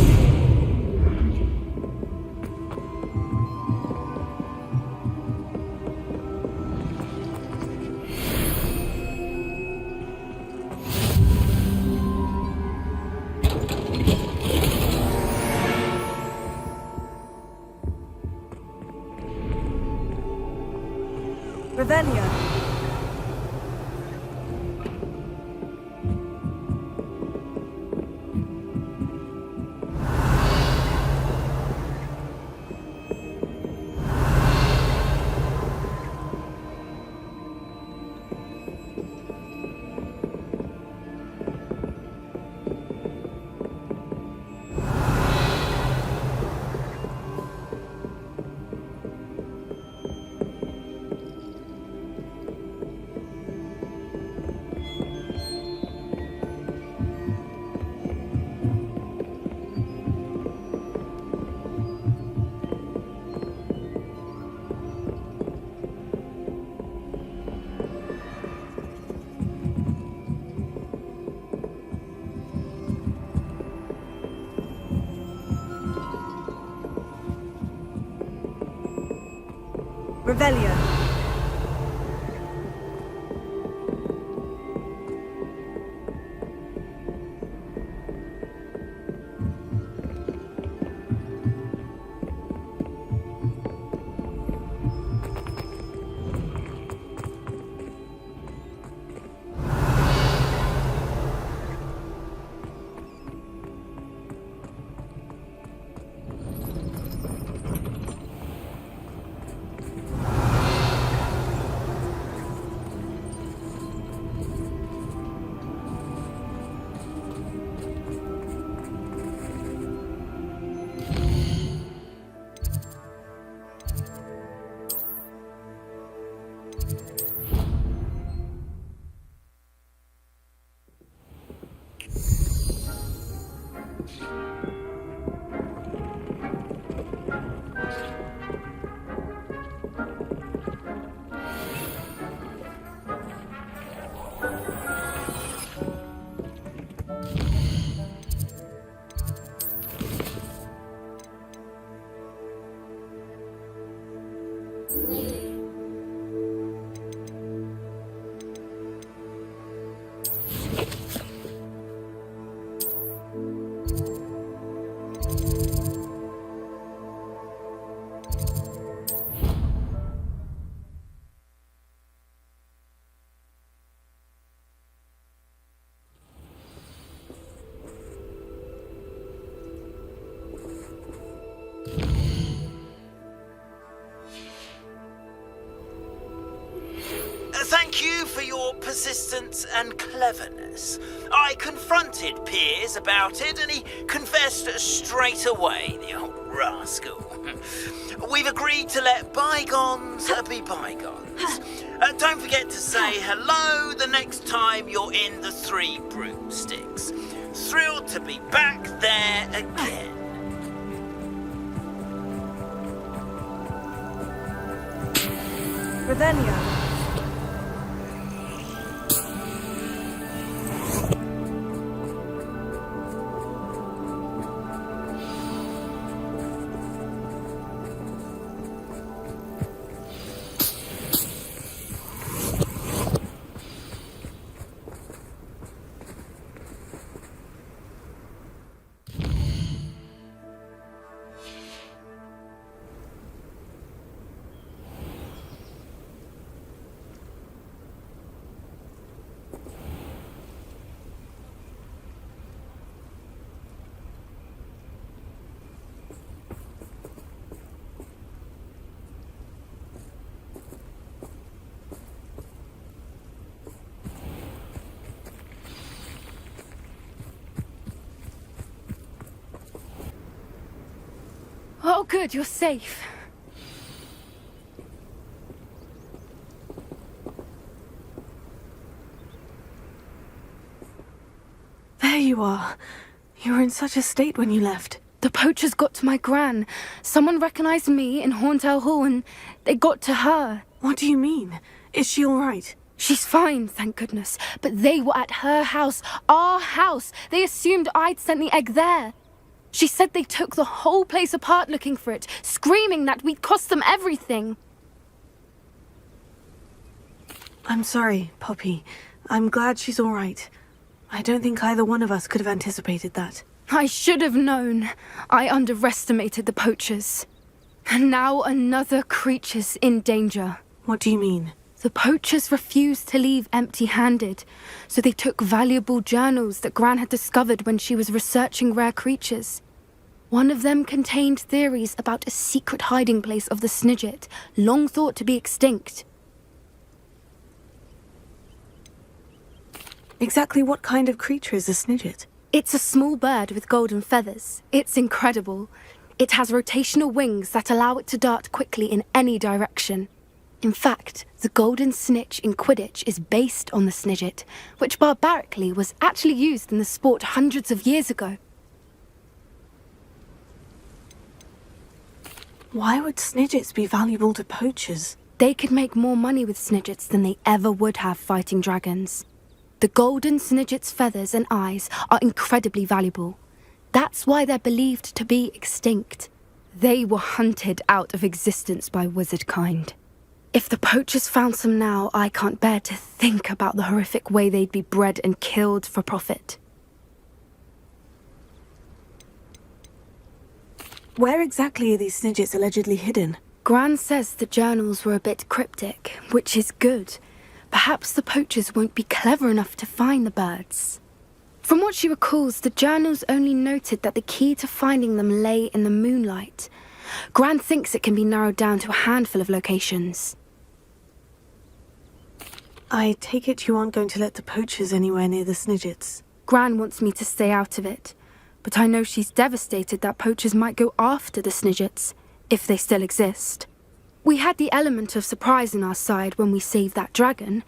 Revelio. Revelio. Thank you for your persistence and cleverness. I confronted Piers about it and he confessed straight away, the old rascal. We've agreed to let bygones be bygones. Don't forget to say hello the next time you're in the Three Broomsticks. Thrilled to be back there again. Revelio. Oh, good, you're safe. There you are. You were in such a state when you left. The poachers got to my gran. Someone recognized me in Horntail Hall and they got to her. What do you mean? Is she all right? She's fine, thank goodness. But they were at her house, our house. They assumed I'd sent the egg there. She said they took the whole place apart looking for it, screaming that we'd cost them everything. I'm sorry, Poppy. I'm glad she's all right. I don't think either one of us could have anticipated that. I should have known. I underestimated the poachers. And now another creature's in danger. What do you mean? The poachers refused to leave empty-handed, so they took valuable journals that Gran had discovered when she was researching rare creatures. One of them contained theories about a secret hiding place of the Snidget, long thought to be extinct. Exactly what kind of creature is a Snidget? It's a small bird with golden feathers. It's incredible. It has rotational wings that allow it to dart quickly in any direction. In fact, the golden snitch in Quidditch is based on the Snidget, which barbarically was actually used in the sport hundreds of years ago. Why would Snidgets be valuable to poachers? They could make more money with Snidgets than they ever would have fighting dragons. The golden Snidget's feathers and eyes are incredibly valuable. That's why they're believed to be extinct. They were hunted out of existence by wizard kind. If the poachers found some now, I can't bear to think about the horrific way they'd be bred and killed for profit. Where exactly are these Snidgets allegedly hidden? Gran says the journals were a bit cryptic, which is good. Perhaps the poachers won't be clever enough to find the birds. From what she recalls, the journals only noted that the key to finding them lay in the moonlight. Gran thinks it can be narrowed down to a handful of locations. I take it you aren't going to let the poachers anywhere near the Snidgets. Gran wants me to stay out of it, but I know she's devastated that poachers might go after the Snidgets, if they still exist. We had the element of surprise on our side when we saved that dragon,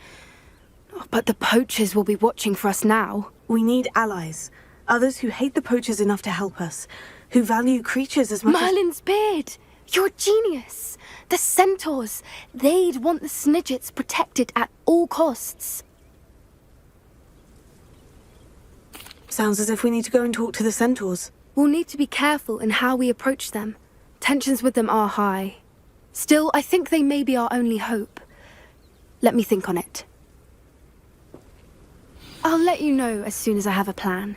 but the poachers will be watching for us now. We need allies. Others who hate the poachers enough to help us. Who value creatures as much Merlin's beard! You're a genius! The centaurs! They'd want the Snidgets protected at all costs. Sounds as if we need to go and talk to the centaurs. We'll need to be careful in how we approach them. Tensions with them are high. Still, I think they may be our only hope. Let me think on it. I'll let you know as soon as I have a plan.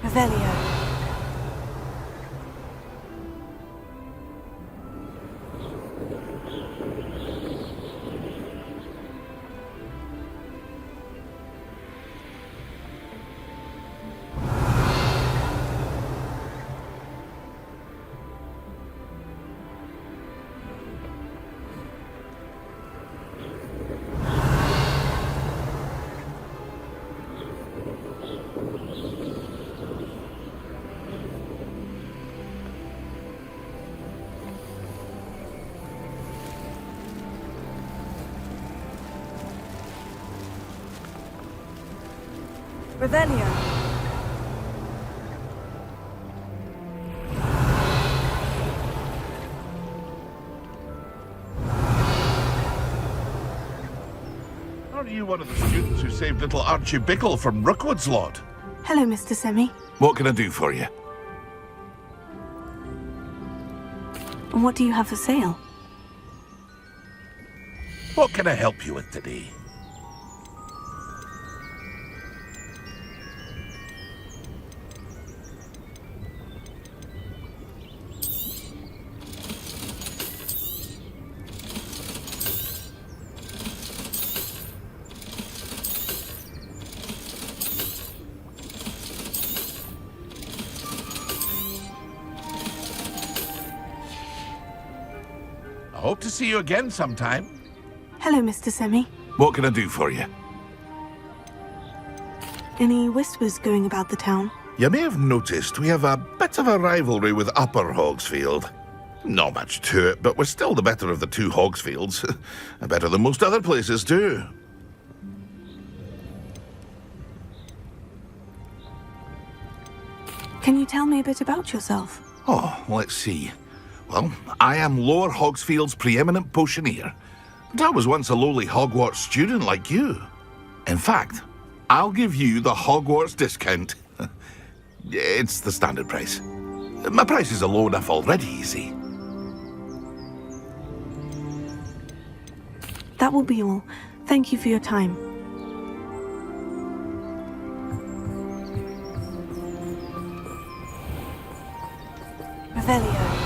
Revelio. Revelio. Are you one of the students who saved little Archie Bickle from Rookwood's lot? Hello, Mr. Semi. What can I do for you? And what do you have for sale? What can I help you with today? I hope to see you again sometime. Hello, Mr. Semi. What can I do for you? Any whispers going about the town? You may have noticed we have a bit of a rivalry with Upper Hogsfield. Not much to it, but we're still the better of the two Hogsfields. Better than most other places, too. Can you tell me a bit about yourself? Oh, let's see. Well, I am Lower Hogsfield's preeminent potioneer. But I was once a lowly Hogwarts student like you. In fact, I'll give you the Hogwarts discount. It's the standard price. My prices are low enough already, you see. That will be all. Thank you for your time. Revelio.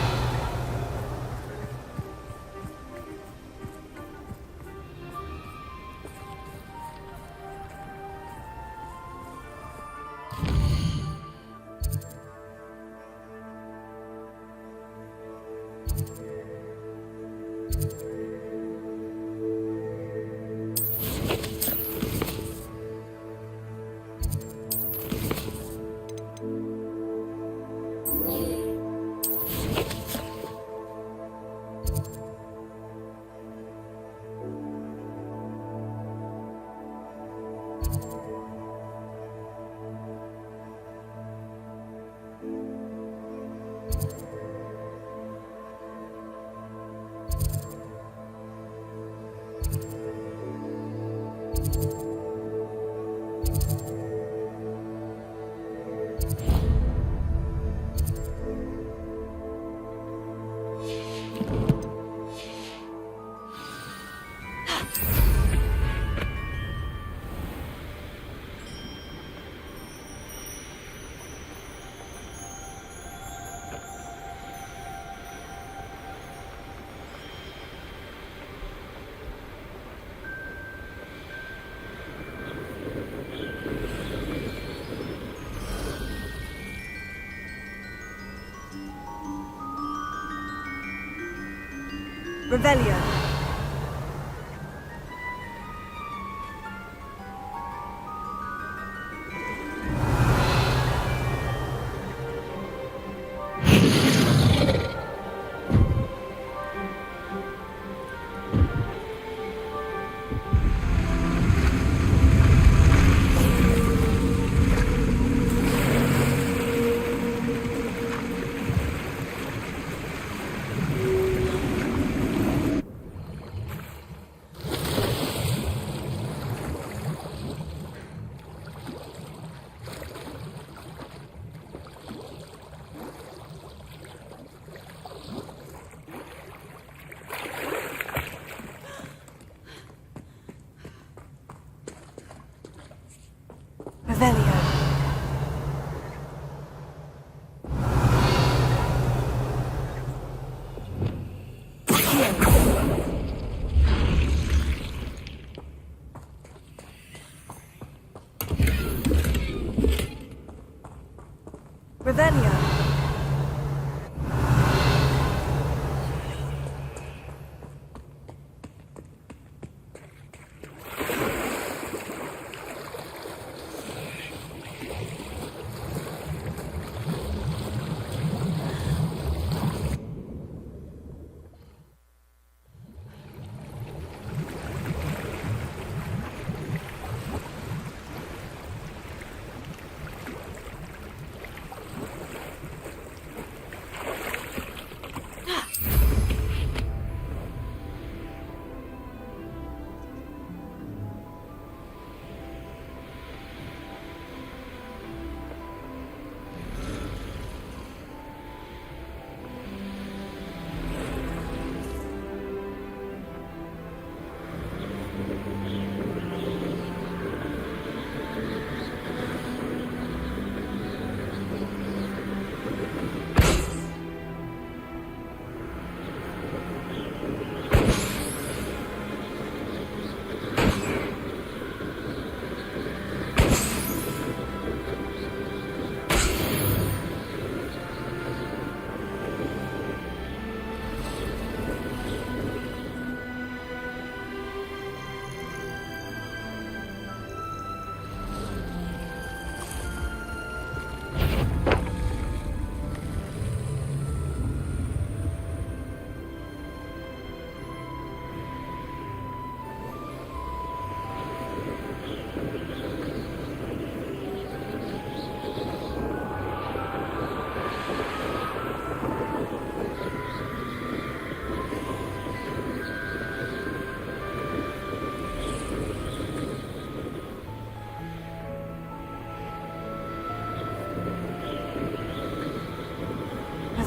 Revelio. Revelio. Revelio.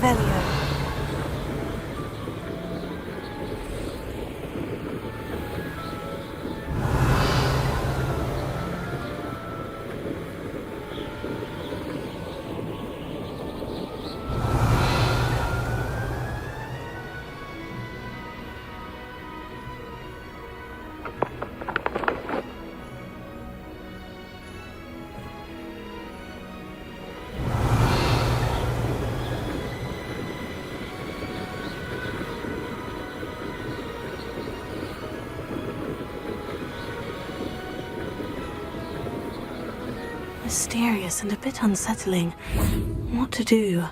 Revelio. Mysterious and a bit unsettling. What to do?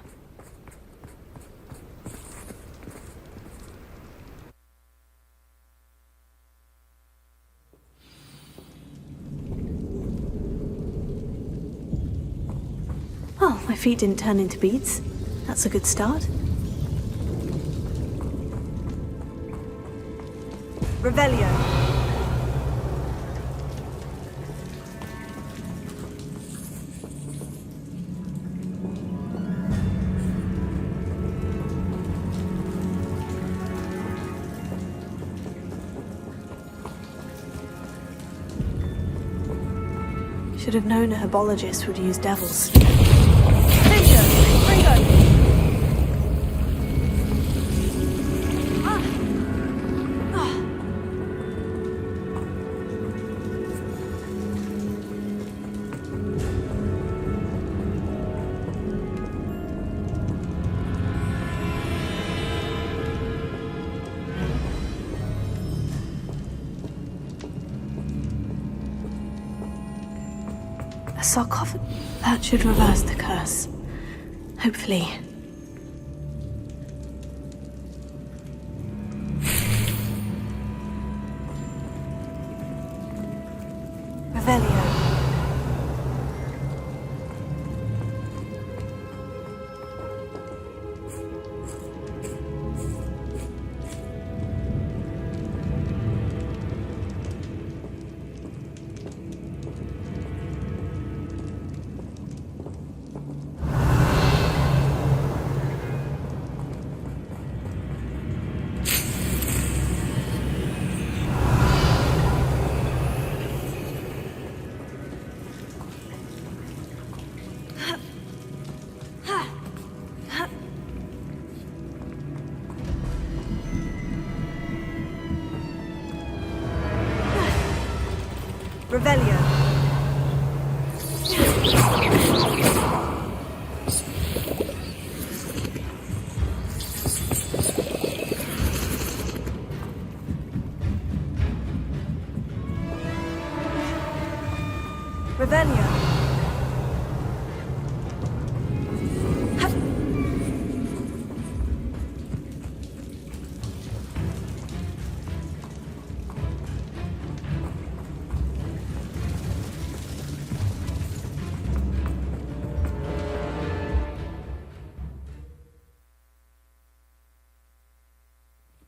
Oh, my feet didn't turn into beads. That's a good start. Revelio. Should have known a herbologist would use devils. Ninja. Ringo. A sarcophagus. That should reverse the curse. Hopefully. Revelio. Revelio. Revelio.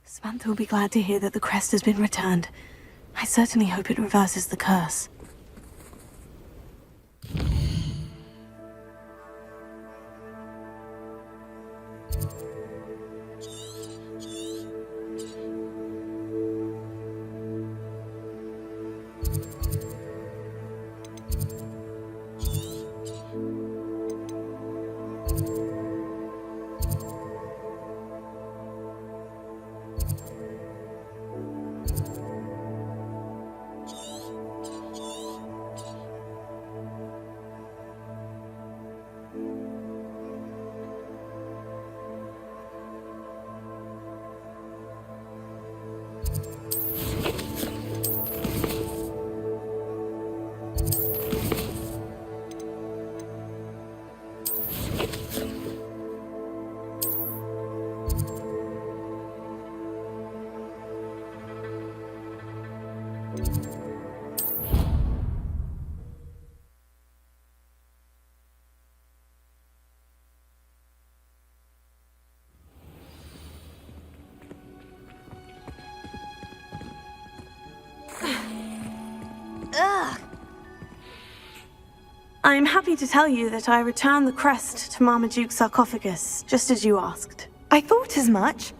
Samantha will be glad to hear that the crest has been returned. I certainly hope it reverses the curse. I'm happy to tell you that I returned the crest to Marmaduke's sarcophagus, just as you asked. I thought as much.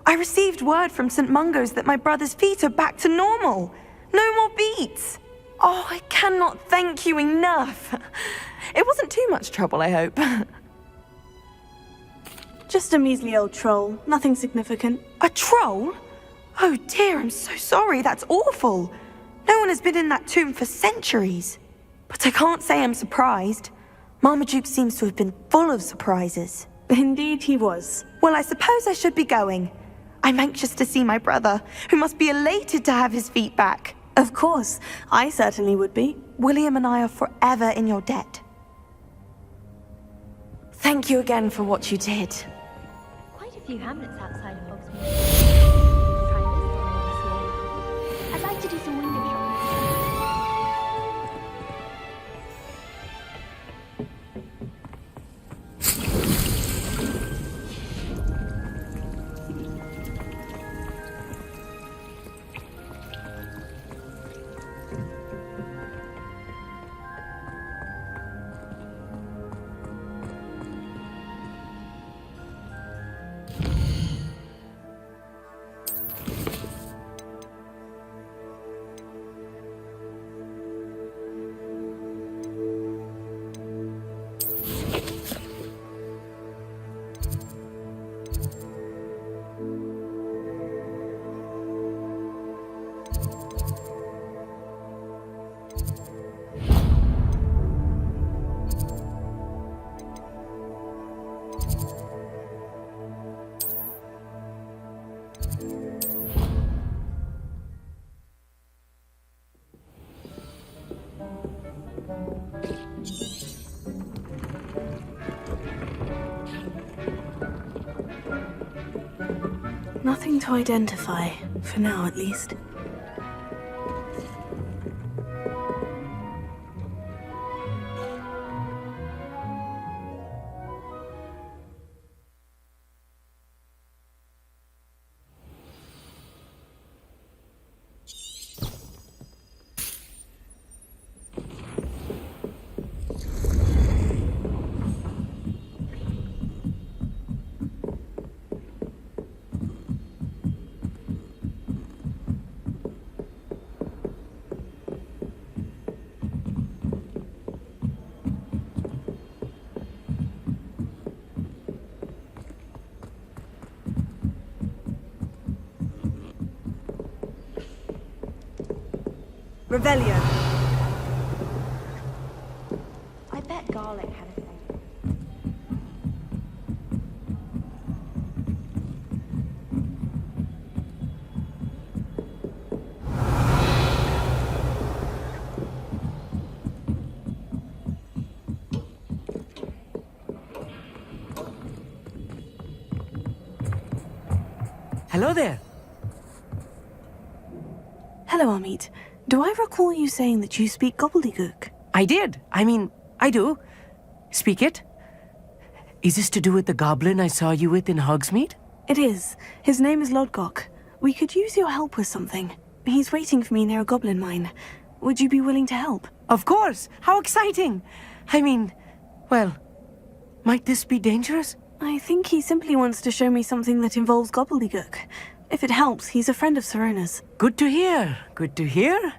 I received word from St. Mungo's that my brother's feet are back to normal. No more beats. Oh, I cannot thank you enough. It wasn't too much trouble, I hope. Just a measly old troll, nothing significant. A troll? Oh dear, I'm so sorry, that's awful. No one has been in that tomb for centuries. But I can't say I'm surprised. Marmaduke seems to have been full of surprises. Indeed he was. Well, I suppose I should be going. I'm anxious to see my brother, who must be elated to have his feet back. Of course, I certainly would be. William and I are forever in your debt. Thank you again for what you did. Quite a few hamlets outside of Hogsmeade. Try and visit them this year. I'd like to do some window shopping. Nothing to identify, for now at least. Revelio. I bet garlic had a thing. Hello there. Hello, Amit. Do I recall you saying that you speak gobbledygook? I did. I do. Speak it. Is this to do with the goblin I saw you with in Hogsmeade? It is. His name is Lodgok. We could use your help with something. He's waiting for me near a goblin mine. Would you be willing to help? Of course. How exciting. Well, might this be dangerous? I think he simply wants to show me something that involves gobbledygook. If it helps, he's a friend of Sirona's. Good to hear. Good to hear.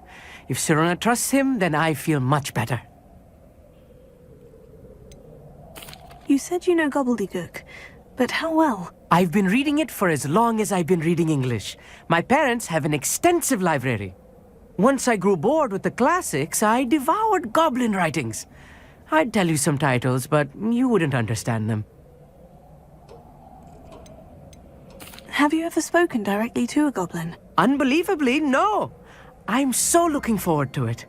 If Sirona trusts him, then I feel much better. You said you know gobbledygook, but how well? I've been reading it for as long as I've been reading English. My parents have an extensive library. Once I grew bored with the classics, I devoured goblin writings. I'd tell you some titles, but you wouldn't understand them. Have you ever spoken directly to a goblin? Unbelievably, no. I'm so looking forward to it.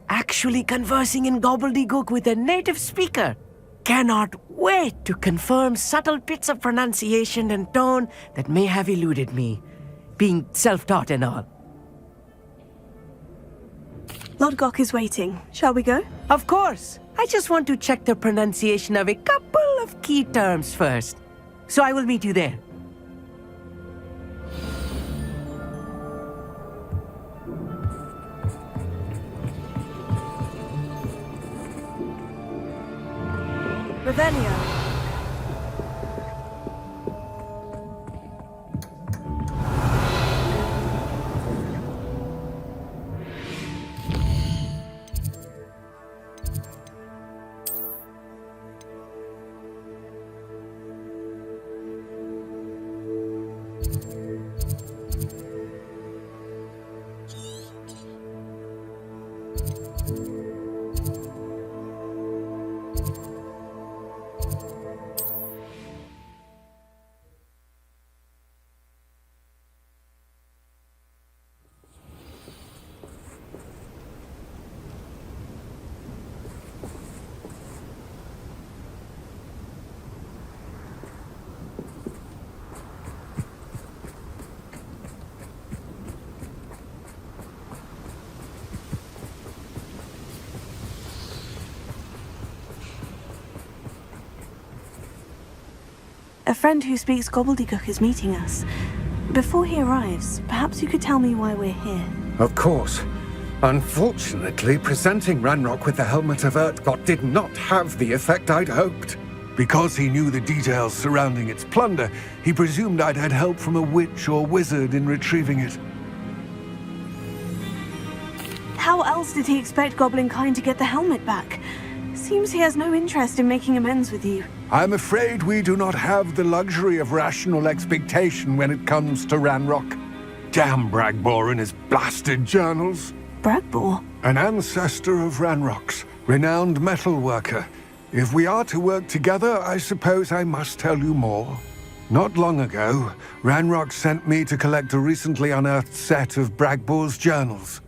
Actually conversing in gobbledygook with a native speaker. Cannot wait to confirm subtle bits of pronunciation and tone that may have eluded me, being self-taught and all. Lodgok is waiting. Shall we go? Of course. I just want to check the pronunciation of a couple of key terms first. So I will meet you there. Revelio. A friend who speaks gobbledygook is meeting us. Before he arrives, perhaps you could tell me why we're here. Of course. Unfortunately, presenting Ranrock with the Helmet of Urtkot did not have the effect I'd hoped. Because he knew the details surrounding its plunder, he presumed I'd had help from a witch or wizard in retrieving it. How else did he expect Goblinkind to get the helmet back? Seems he has no interest in making amends with you. I'm afraid we do not have the luxury of rational expectation when it comes to Ranrock. Damn Bragbor and his blasted journals. Bragbor? An ancestor of Ranrock's, renowned metal worker. If we are to work together, I suppose I must tell you more. Not long ago, Ranrock sent me to collect a recently unearthed set of Bragbor's journals.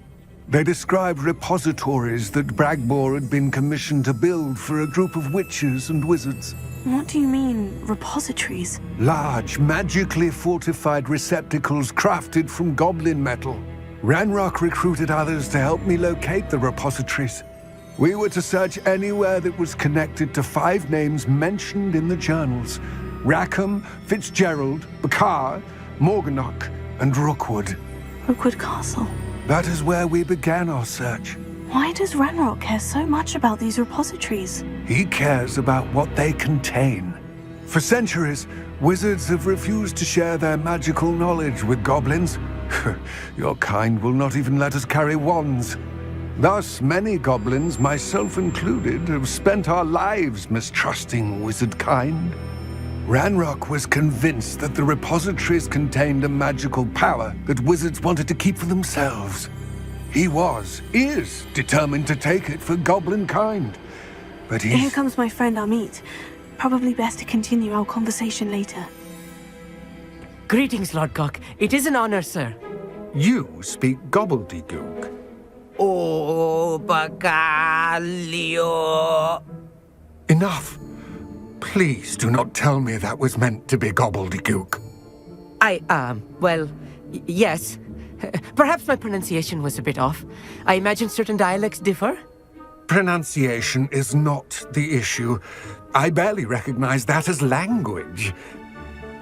They described repositories that Bragbor had been commissioned to build for a group of witches and wizards. What do you mean, repositories? Large, magically fortified receptacles crafted from goblin metal. Ranrock recruited others to help me locate the repositories. We were to search anywhere that was connected to 5 names mentioned in the journals: Rackham, Fitzgerald, Bakar, Morganach, and Rookwood. Rookwood Castle. That is where we began our search. Why does Ranrock care so much about these repositories? He cares about what they contain. For centuries, wizards have refused to share their magical knowledge with goblins. Your kind will not even let us carry wands. Thus, many goblins, myself included, have spent our lives mistrusting wizard kind. Ranrock was convinced that the repositories contained a magical power that wizards wanted to keep for themselves. He is determined to take it for goblin kind. But Here comes my friend Amit. Probably best to continue our conversation later. Greetings, Lord Cock. It is an honor, sir. You speak gobbledygook. Oh, Bacalio. Enough. Please do not tell me that was meant to be gobbledygook. Yes. Perhaps my pronunciation was a bit off. I imagine certain dialects differ. Pronunciation is not the issue. I barely recognize that as language.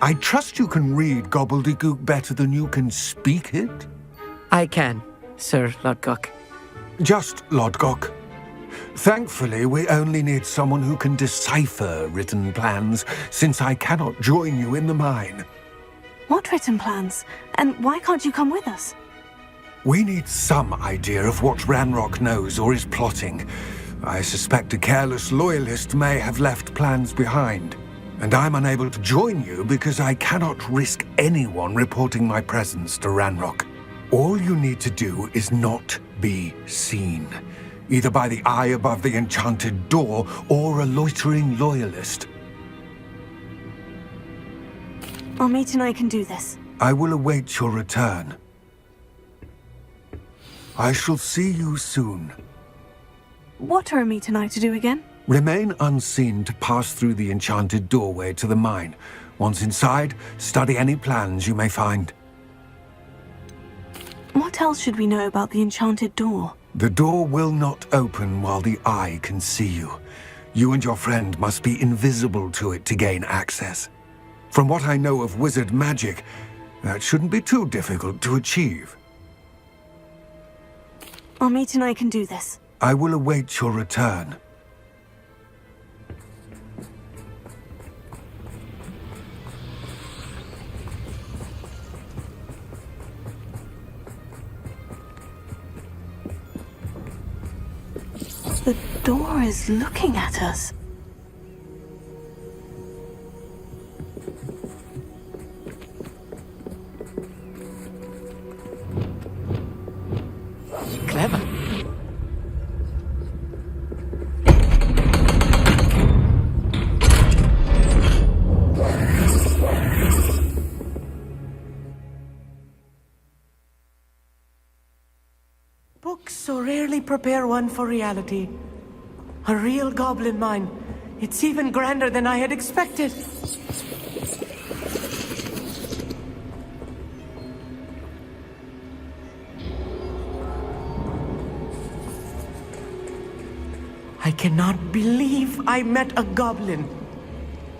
I trust you can read gobbledygook better than you can speak it? I can, Sir Lodgok. Just Lodgok. Thankfully, we only need someone who can decipher written plans, since I cannot join you in the mine. What written plans? And why can't you come with us? We need some idea of what Ranrock knows or is plotting. I suspect a careless loyalist may have left plans behind. And I'm unable to join you because I cannot risk anyone reporting my presence to Ranrock. All you need to do is not be seen, either by the eye above the enchanted door or a loitering loyalist. Amit and I can do this. I will await your return. I shall see you soon. What are Amit and I to do again? Remain unseen to pass through the enchanted doorway to the mine. Once inside, study any plans you may find. What else should we know about the enchanted door? The door will not open while the eye can see you. You and your friend must be invisible to it to gain access. From what I know of wizard magic, that shouldn't be too difficult to achieve. Amit and I can do this. I will await your return. The door is looking at us. Clever. Books so rarely prepare one for reality. A real goblin mine. It's even grander than I had expected. I cannot believe I met a goblin.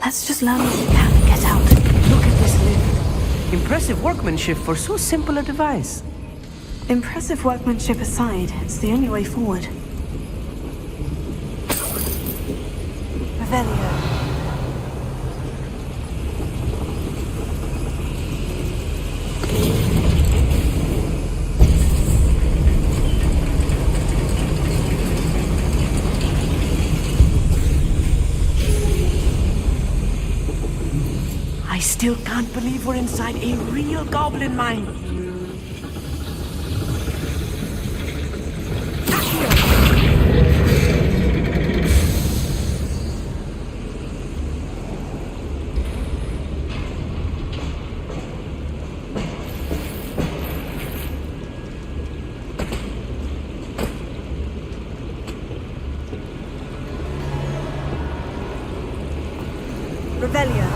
Let's just learn what we can get out. Look at this lift. Impressive workmanship for so simple a device. Impressive workmanship aside, it's the only way forward. Revelio. I still can't believe we're inside a real goblin mine. Revelio.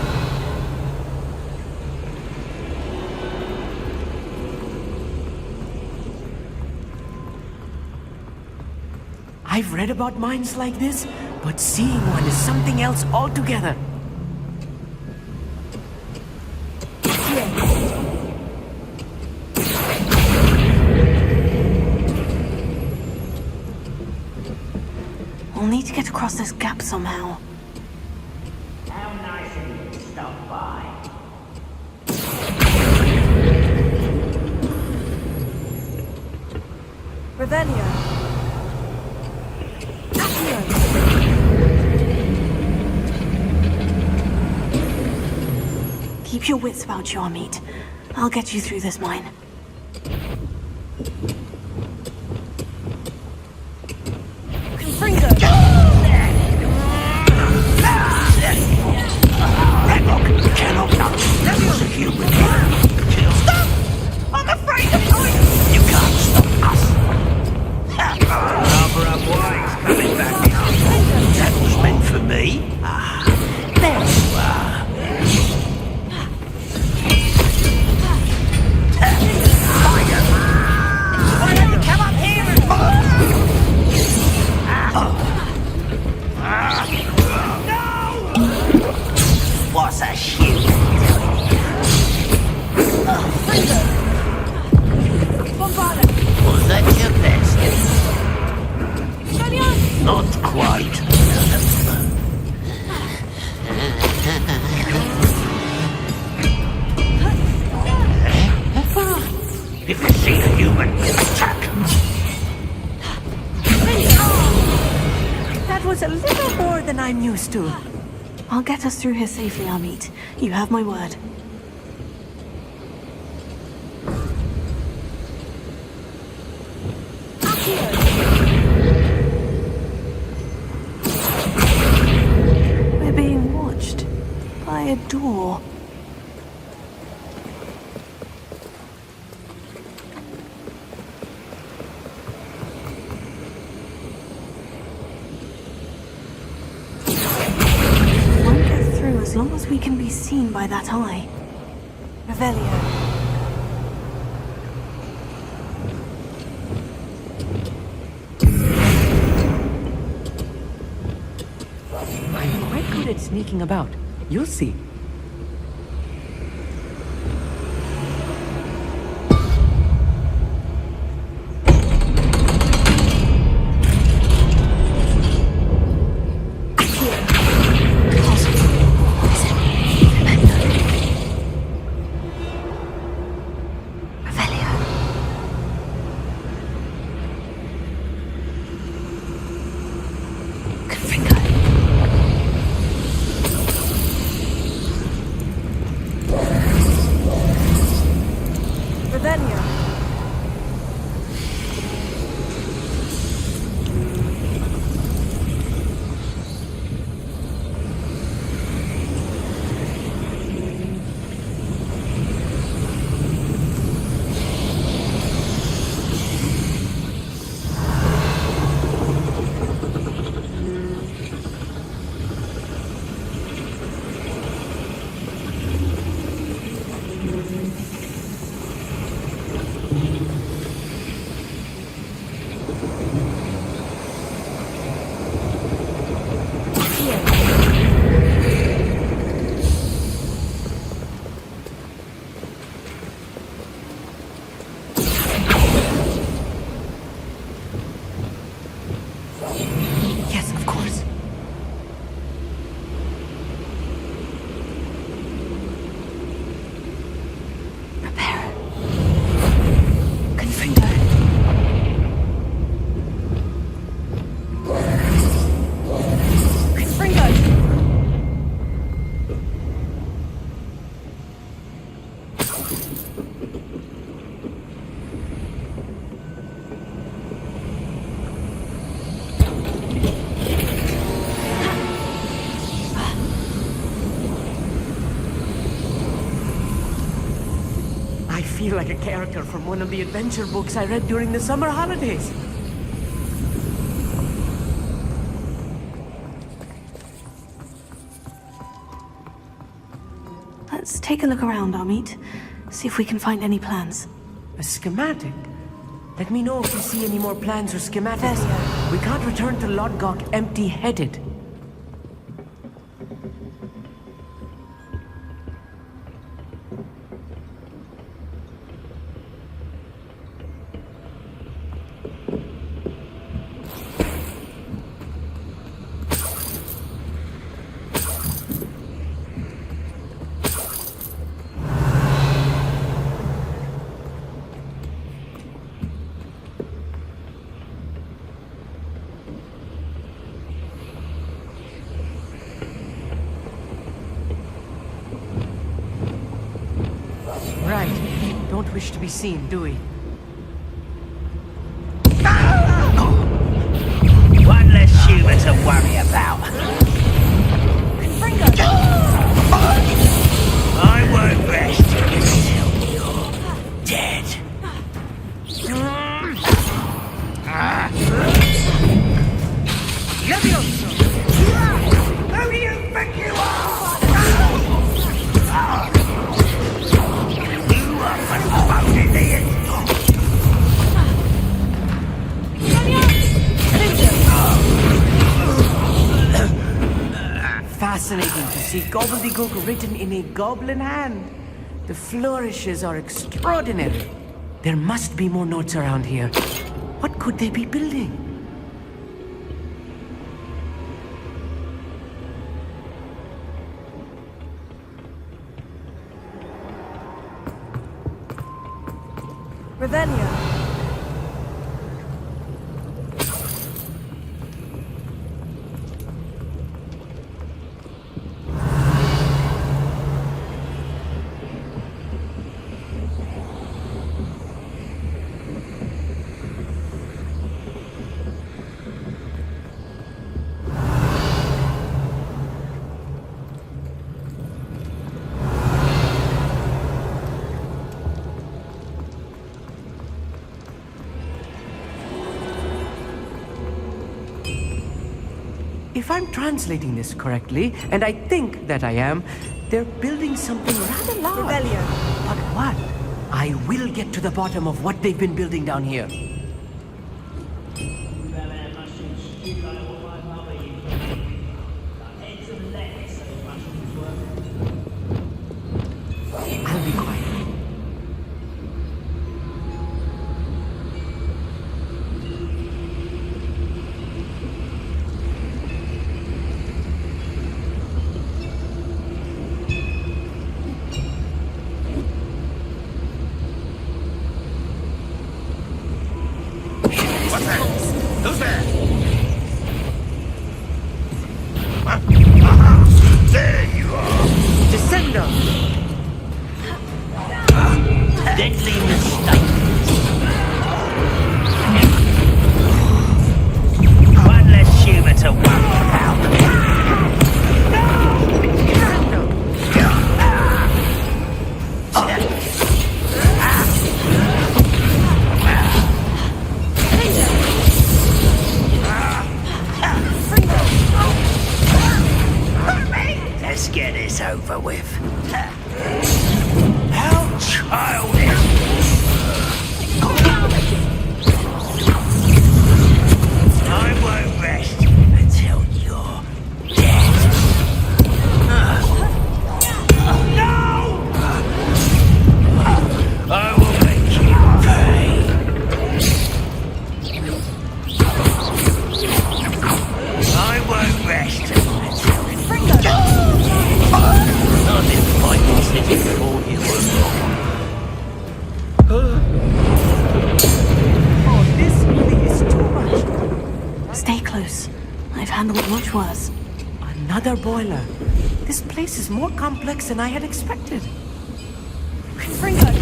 I've read about mines like this, but seeing one is something else altogether. We'll need to get across this gap somehow. How nice of you to stop by. Revelio. Keep your wits about you, Amit. I'll get you through this mine. Cannot touch. That was a human. Stop! I'm afraid of heights. You can't stop us. Harbour up wise coming back now. That was meant for me. There you are. Why don't you come up here and... What's a shit? Was that your best? Not quite. If you see a human, attack. That was a little more than I'm used to. I'll get us through here safely, Amit. You have my word. We're being watched by a door. As long as we can be seen by that eye. Revelio. I'm quite good at sneaking about. You'll see. feel like a character from one of the adventure books I read during the summer holidays. Let's take a look around, Amit. See if we can find any plans. A schematic? Let me know if you see any more plans or schematics. We can't return to Lodgok empty-headed. Right. Don't wish to be seen, do we? One less humour to worry about. I won't rest until you're dead. Who do you think you are? Fascinating to see gobbledygook written in a goblin hand. The flourishes are extraordinary. There must be more notes around here. What could they be building? Revelio. If I'm translating this correctly, and I think that I am, they're building something rather large. Revelio. But what? I will get to the bottom of what they've been building down here. I'll be quiet. Who's there? There you are. Descendo! Deadly mistake. One less humour to worry about. Let's get this over with. How childish! I won't rest until you're dead. No! I will make you pay. I won't rest until I've been fighting since before you Oh, this really is too much. Stay close. I've handled much worse. Another boiler. This place is more complex than I had expected. Revelio.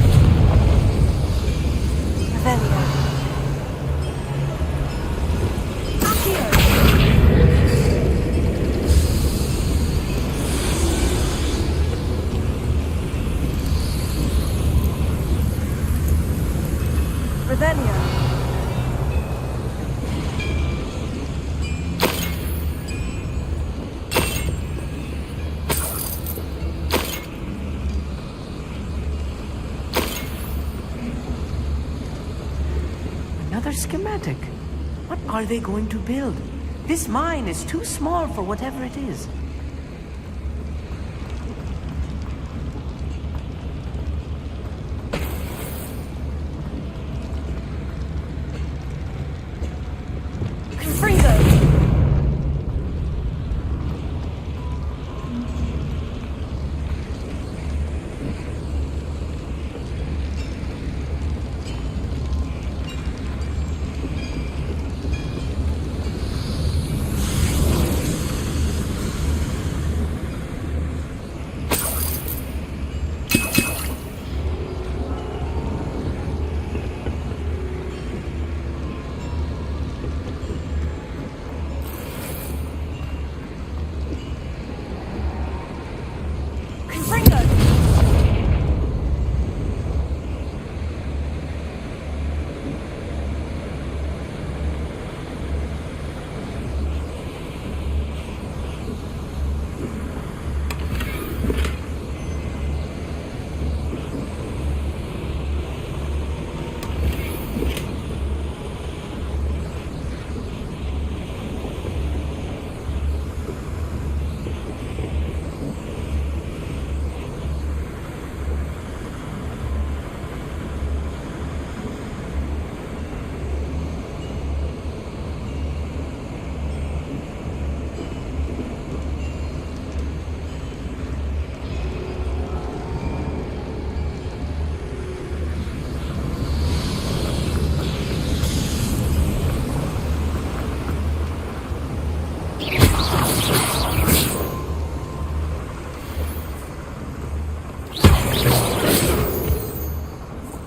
schematic. What are they going to build? This mine is too small for whatever it is.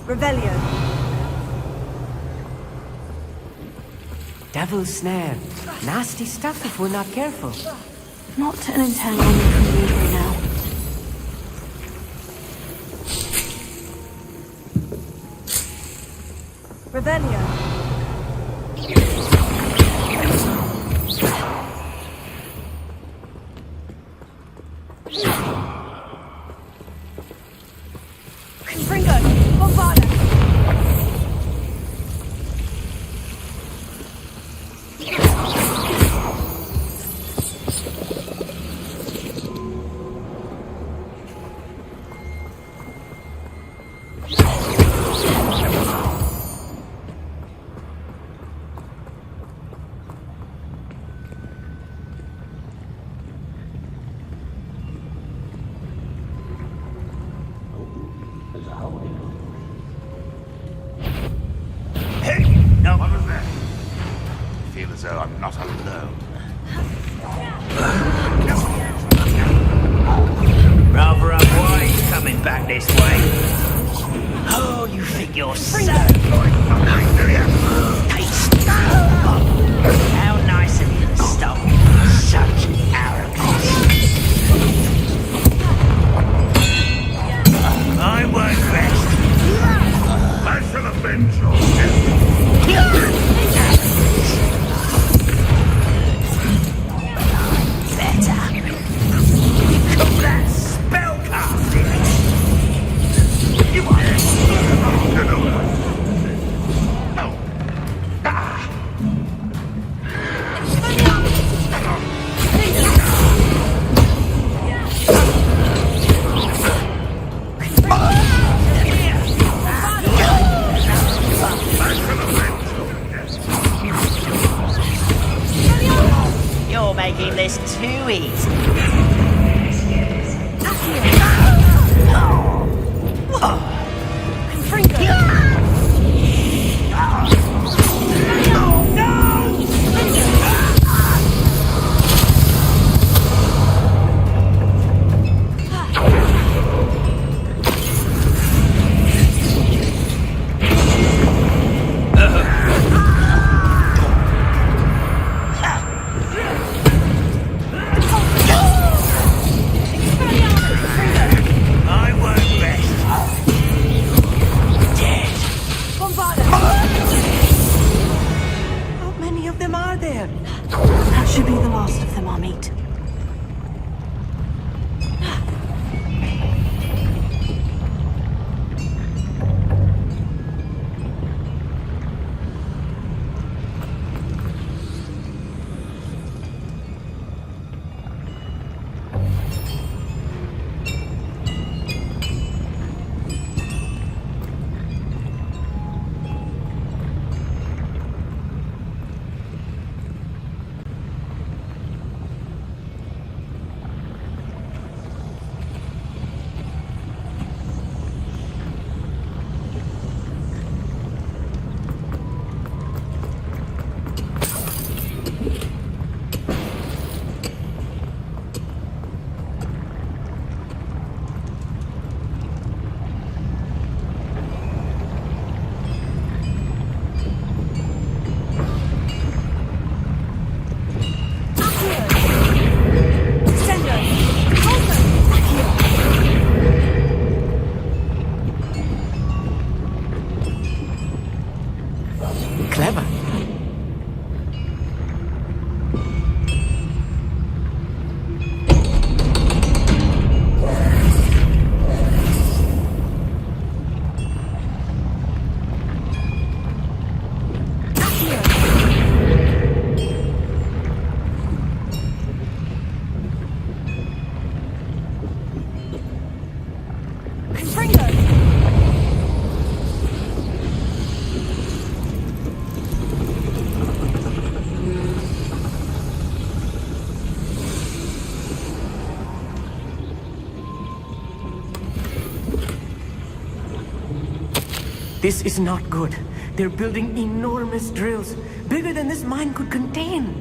Revelio. Devil's snare. Nasty stuff if we're not careful. Not an entanglement from usually now. Revelio. What was that? I feel as though I'm not alone. Rather unwise coming back this way. Oh, you think you're so... How nice of you to stop such arrogance. I won't rest. I shall avenge your death. Better. Call that spellcasting. You are... No. You're making this too easy. That should be the last of them, our mate. This is not good. They're building enormous drills, bigger than this mine could contain.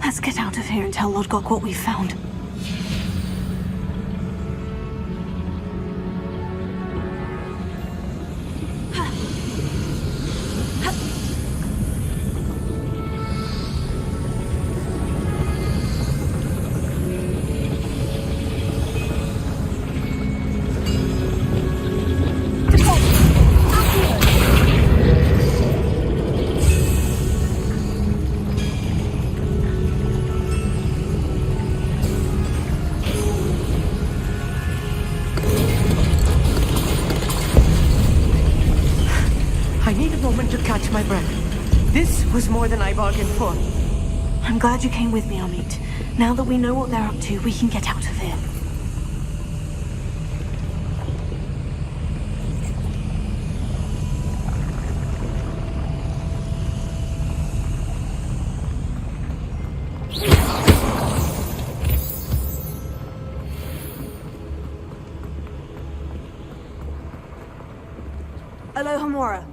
Let's get out of here and tell Lodgok what we found. I need a moment to catch my breath. This was more than I bargained for. I'm glad you came with me, Amit. Now that we know what they're up to, we can get out of here. Aloha Mora.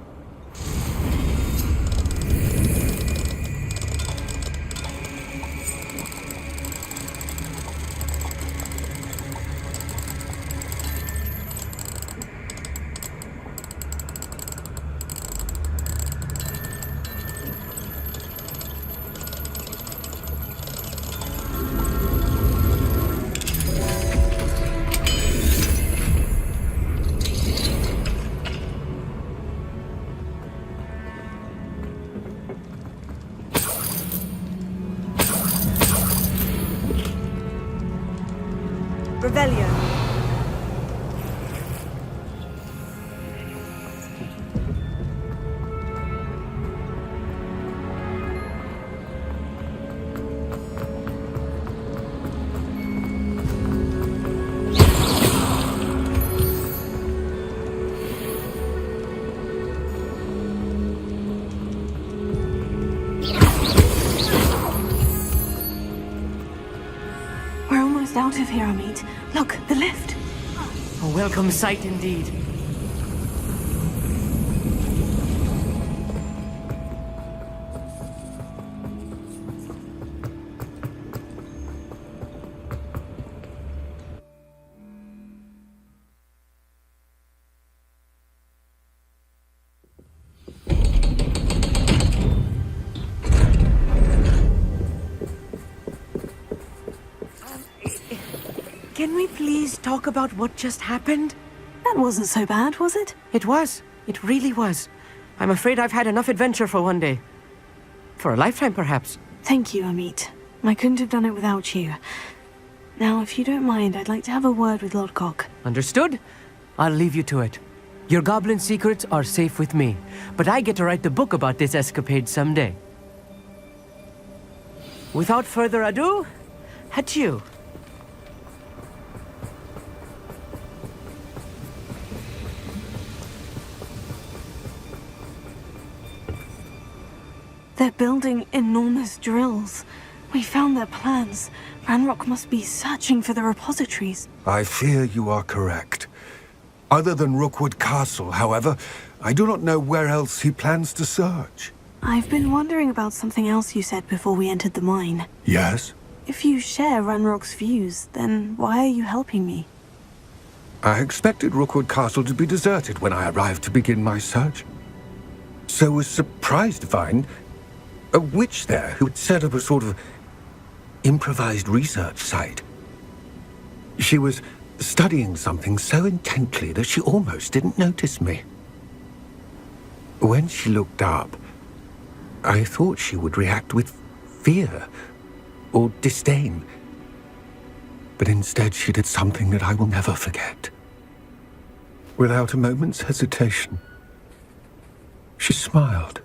Revelio. We're almost out of here, Amit. Look, the lift. A welcome sight indeed. Can we please talk about what just happened? That wasn't so bad, was it? It was. It really was. I'm afraid I've had enough adventure for one day. For a lifetime, perhaps. Thank you, Amit. I couldn't have done it without you. Now, if you don't mind, I'd like to have a word with Lodgok. Understood? I'll leave you to it. Your goblin secrets are safe with me, but I get to write the book about this escapade someday. Without further ado, adieu. They're building enormous drills. We found their plans. Ranrock must be searching for the repositories. I fear you are correct. Other than Rookwood Castle, however, I do not know where else he plans to search. I've been wondering about something else you said before we entered the mine. Yes? If you share Ranrock's views, then why are you helping me? I expected Rookwood Castle to be deserted when I arrived to begin my search. So was surprised to find a witch there who had set up a sort of improvised research site. She was studying something so intently that she almost didn't notice me. When she looked up, I thought she would react with fear or disdain. But instead she did something that I will never forget. Without a moment's hesitation, she smiled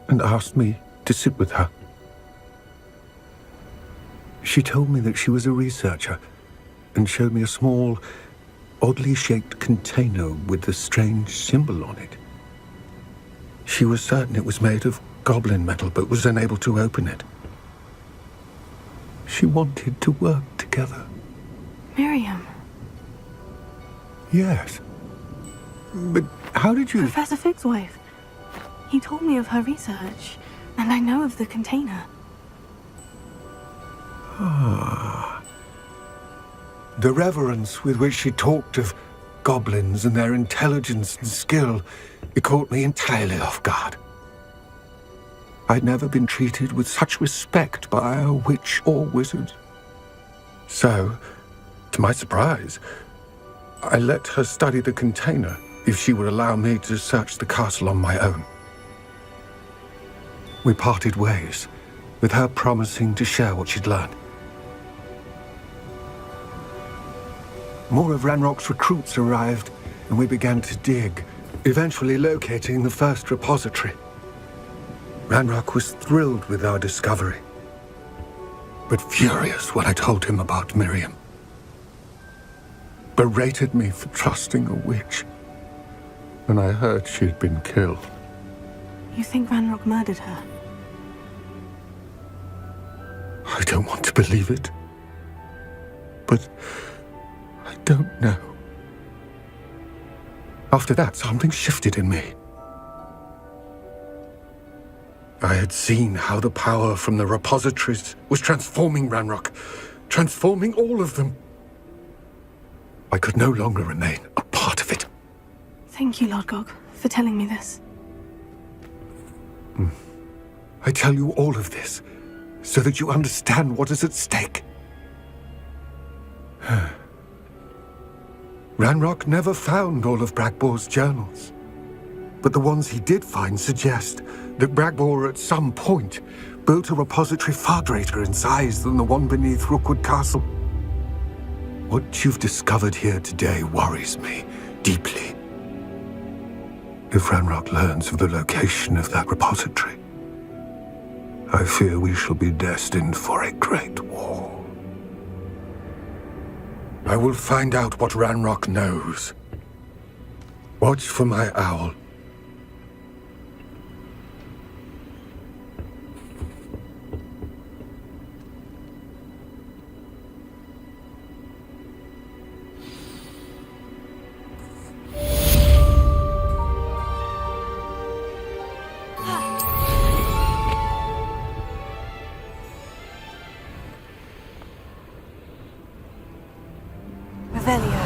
and asked me to sit with her. She told me that she was a researcher and showed me a small, oddly shaped container with a strange symbol on it. She was certain it was made of goblin metal, but was unable to open it. She wanted to work together. Miriam. Yes. But how did you... Professor Fig's wife. He told me of her research, and I know of the container. Ah. The reverence with which she talked of goblins and their intelligence and skill, it caught me entirely off guard. I'd never been treated with such respect by a witch or wizard. So, to my surprise, I let her study the container if she would allow me to search the castle on my own. We parted ways, with her promising to share what she'd learned. More of Ranrock's recruits arrived, and we began to dig, eventually locating the first repository. Ranrock was thrilled with our discovery, but furious when I told him about Miriam. Berated me for trusting a witch, and I heard she'd been killed. You think Ranrock murdered her? I don't want to believe it, but I don't know. After that, something shifted in me. I had seen how the power from the repositories was transforming Ranrock, transforming all of them. I could no longer remain a part of it. Thank you, Lord Gog, for telling me this. I tell you all of this so that you understand what is at stake. Ranrock never found all of Bragbor's journals, but the ones he did find suggest that Bragbor at some point built a repository far greater in size than the one beneath Rookwood Castle. What you've discovered here today worries me deeply. If Ranrock learns of the location of that repository, I fear we shall be destined for a great war. I will find out what Ranrock knows. Watch for my owl. Revelio.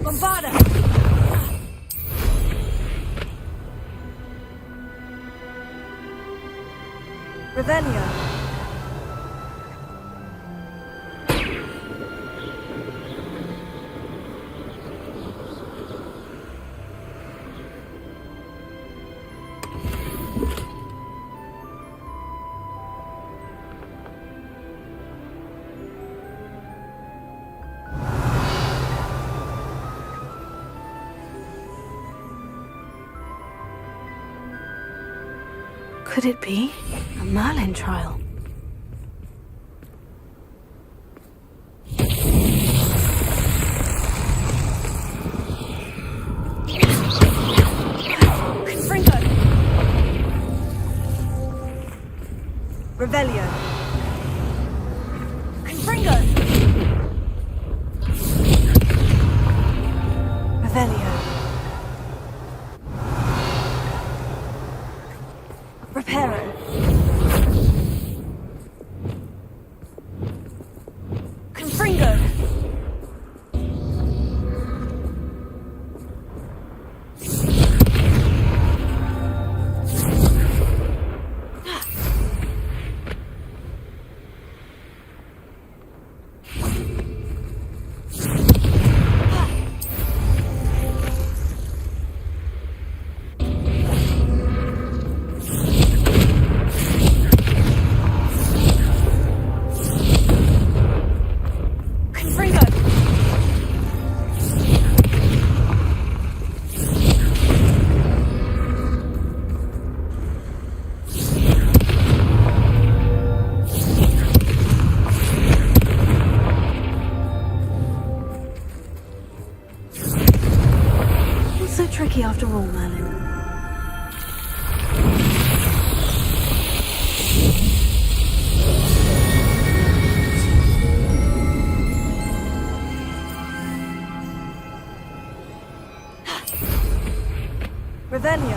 Bombarda! Revelio. Could it be a Merlin trial? Confringo! Revelio. Confringo! Revelio. Reparo. Confringo. Revelio.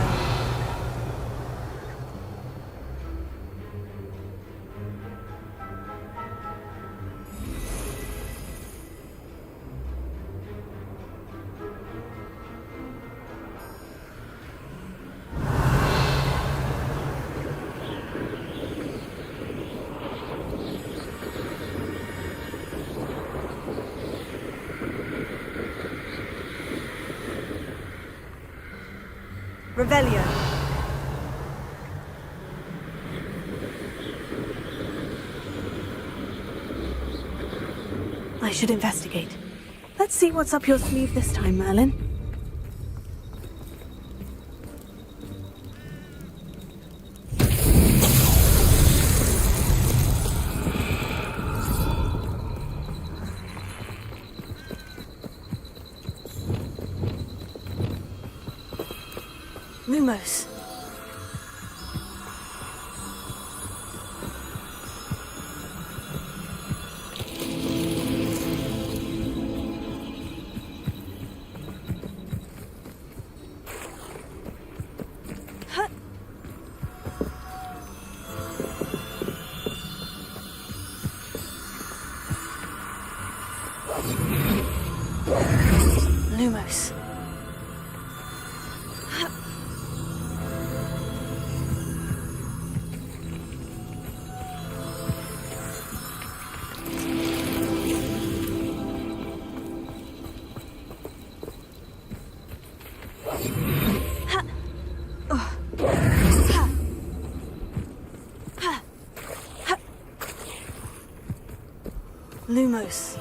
Revelio. I should investigate. Let's see what's up your sleeve this time, Merlin. Lumos. Lumos. Lumos.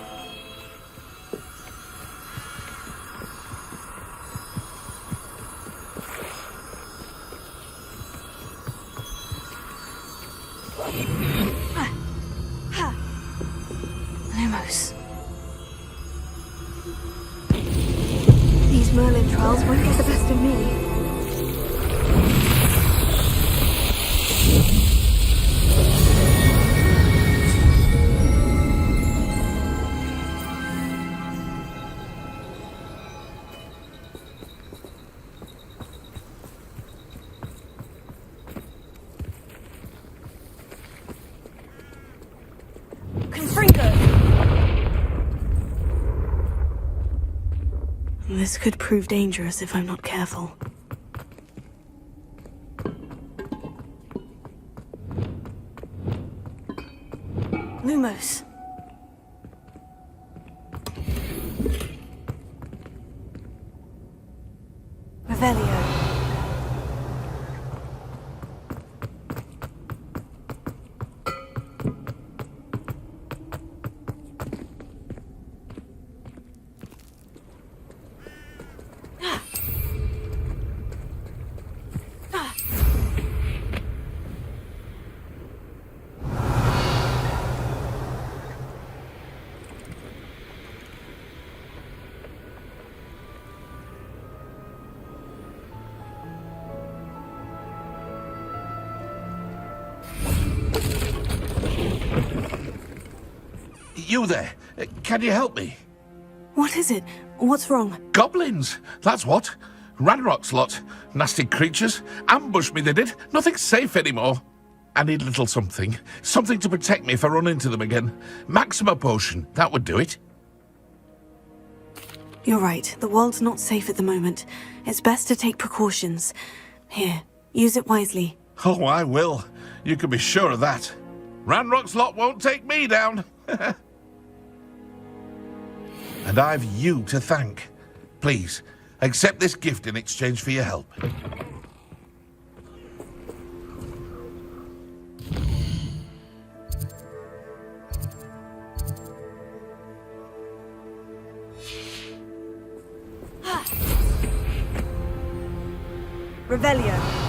Lumos. These Merlin trials won't get the best of me. This could prove dangerous if I'm not careful. Lumos. Revelio. You there? Can you help me? What is it? What's wrong? Goblins! That's what. Ranrock's lot. Nasty creatures. Ambushed me, they did. Nothing's safe anymore. I need a little something. Something to protect me if I run into them again. Maxima potion. That would do it. You're right. The world's not safe at the moment. It's best to take precautions. Here, use it wisely. Oh, I will. You can be sure of that. Ranrock's lot won't take me down. And I've you to thank. Please, accept this gift in exchange for your help. Revelio.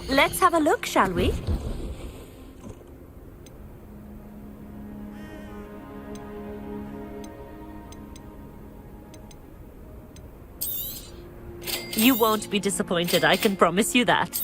Let's have have a look, shall we? You won't be disappointed, I can promise you that.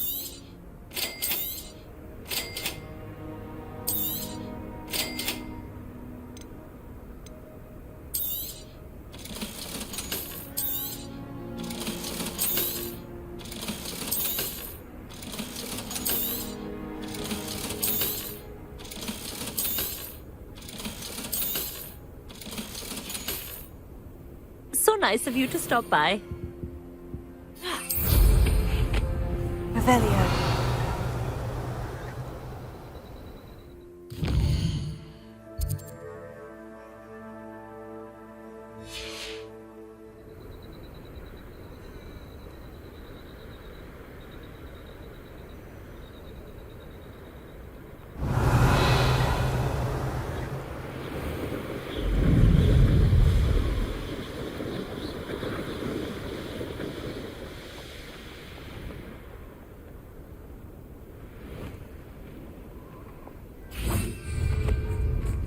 So nice of you to stop by. Revelio.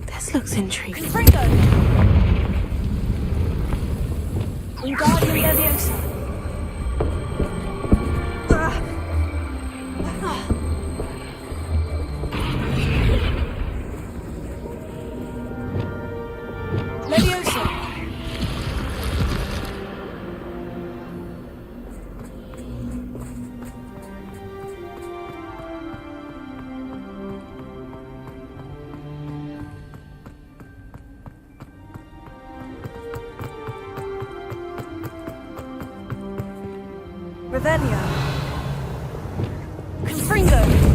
This looks intriguing. Confringo! Wingardium Leviosa! Leviosa! Revelio. Confringo.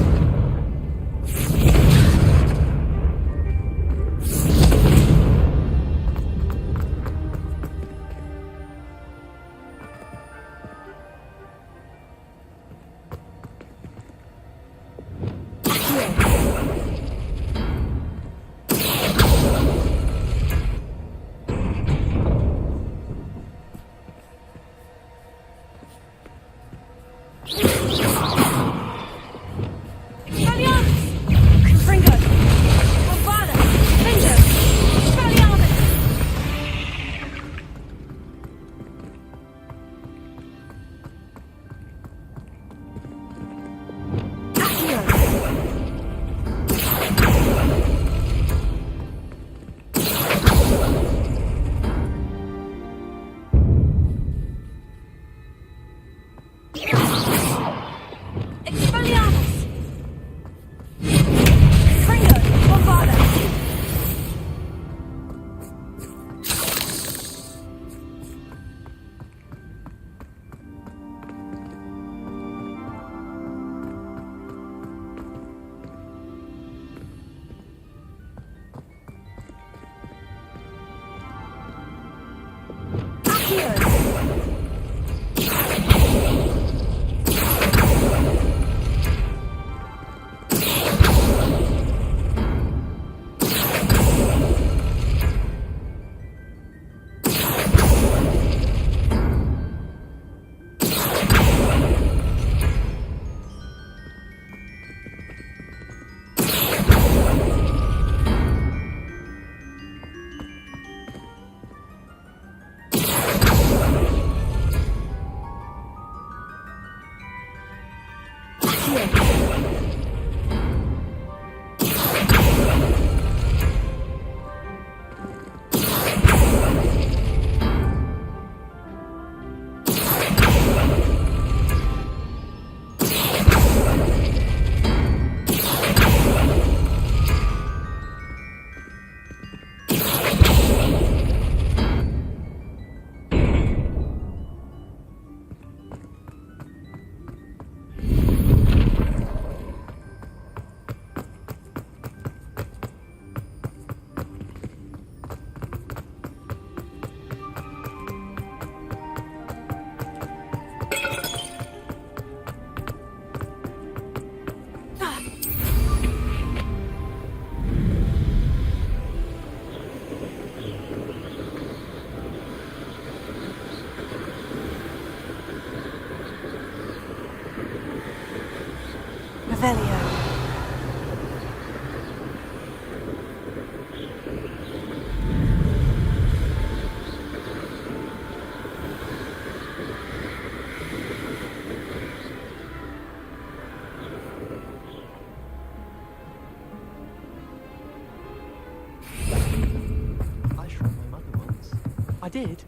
did.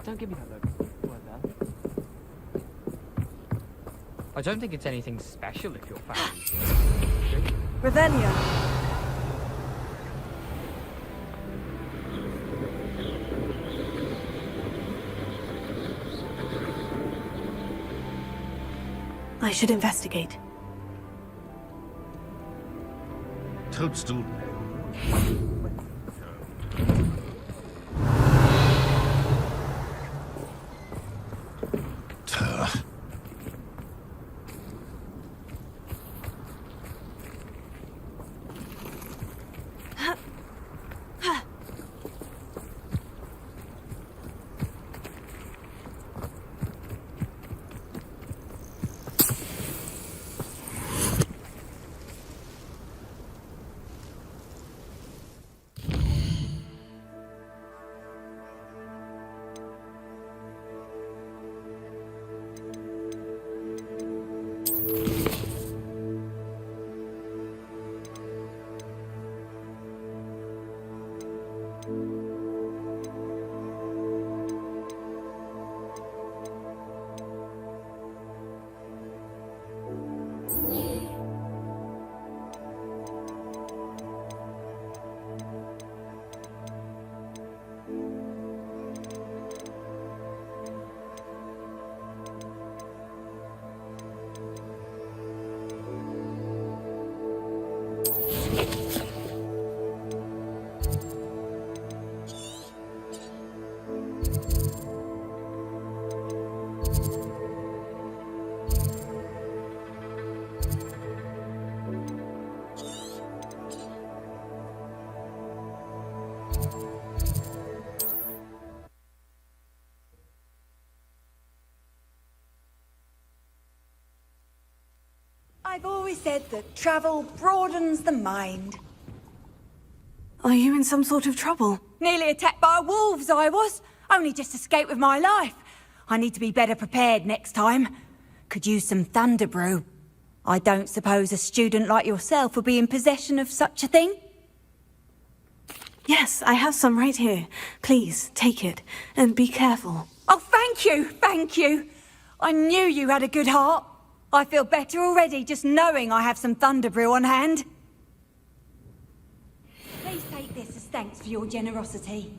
Don't give me that look. Word there. I don't think it's anything special if your family's here. Revelio. I should investigate. Toadstool. I've always said that travel broadens the mind. Are you in some sort of trouble? Nearly attacked by wolves, I was. Only just escaped with my life. I need to be better prepared next time. Could use some thunder brew. I don't suppose a student like yourself would be in possession of such a thing? Yes, I have some right here. Please, take it. And be careful. Oh, thank you, thank you. I knew you had a good heart. I feel better already just knowing I have some thunder brew on hand. Please take this as thanks for your generosity.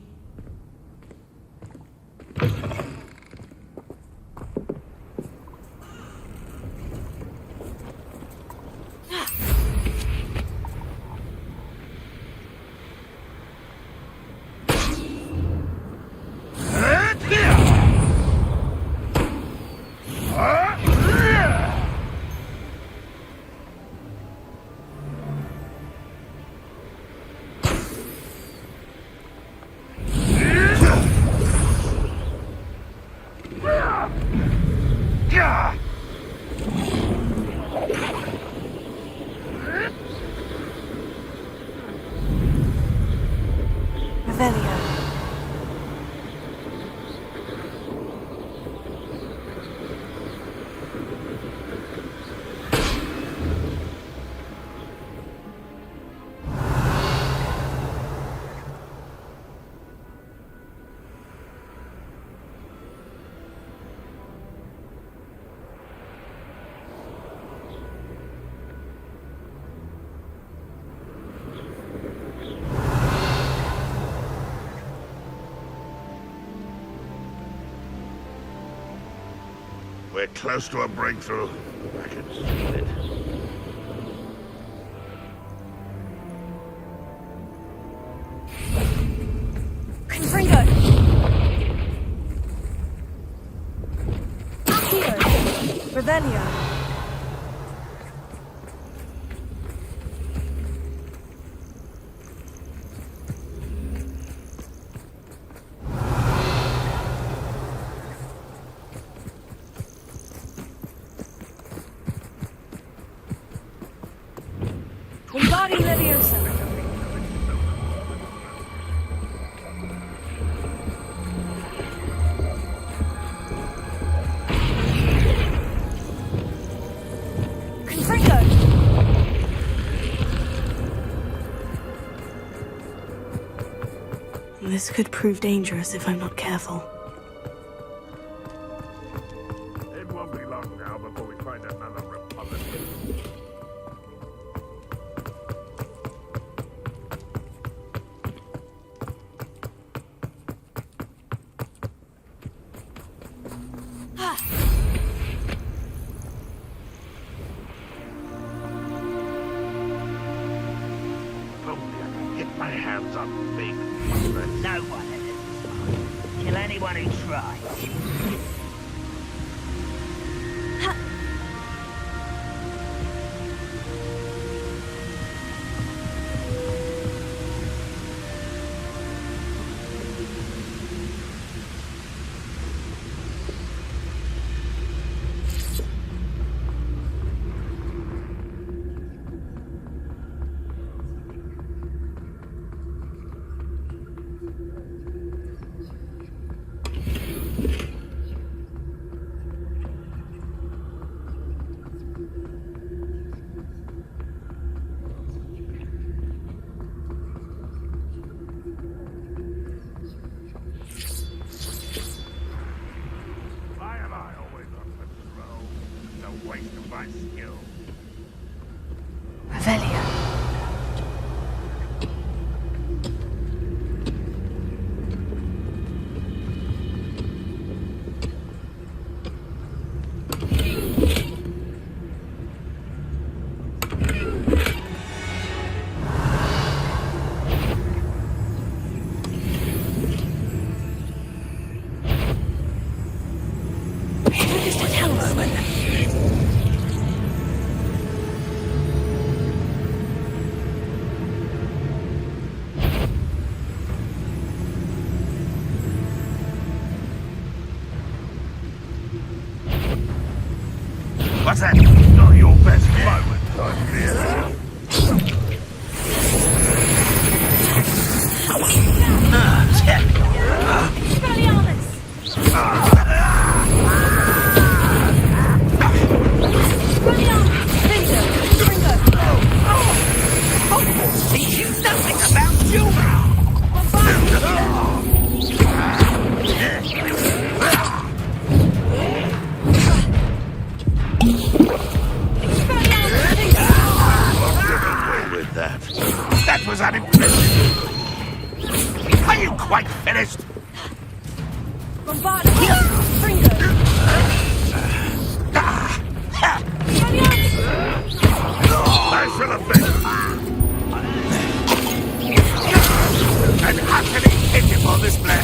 We're close to a breakthrough. I can feel it. Confringo! Accio! Revelio! Wingardium Leviosa! This could prove dangerous if I'm not careful. It won't be long now before we find another Republican. Get my hands on big. No one ever kill anyone who tries. Why am I always on the throw? No waste of my skill. Revelio. Just a tell moment. What's that? Not your best moment, I fear. Teach you nothing about you. With that. That was unimpressive. Are you quite finished? I shall have been. An utterly pitiful display.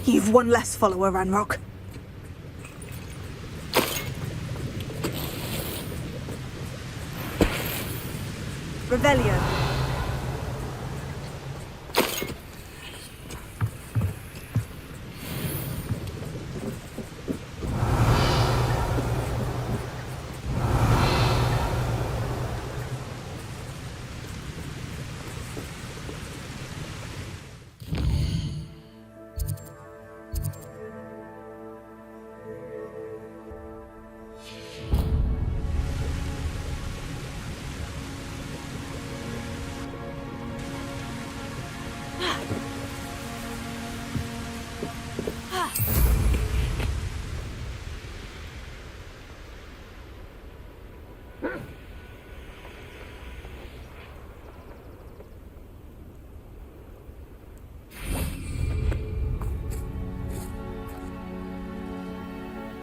You've one less follower, Ranrock. Revelio.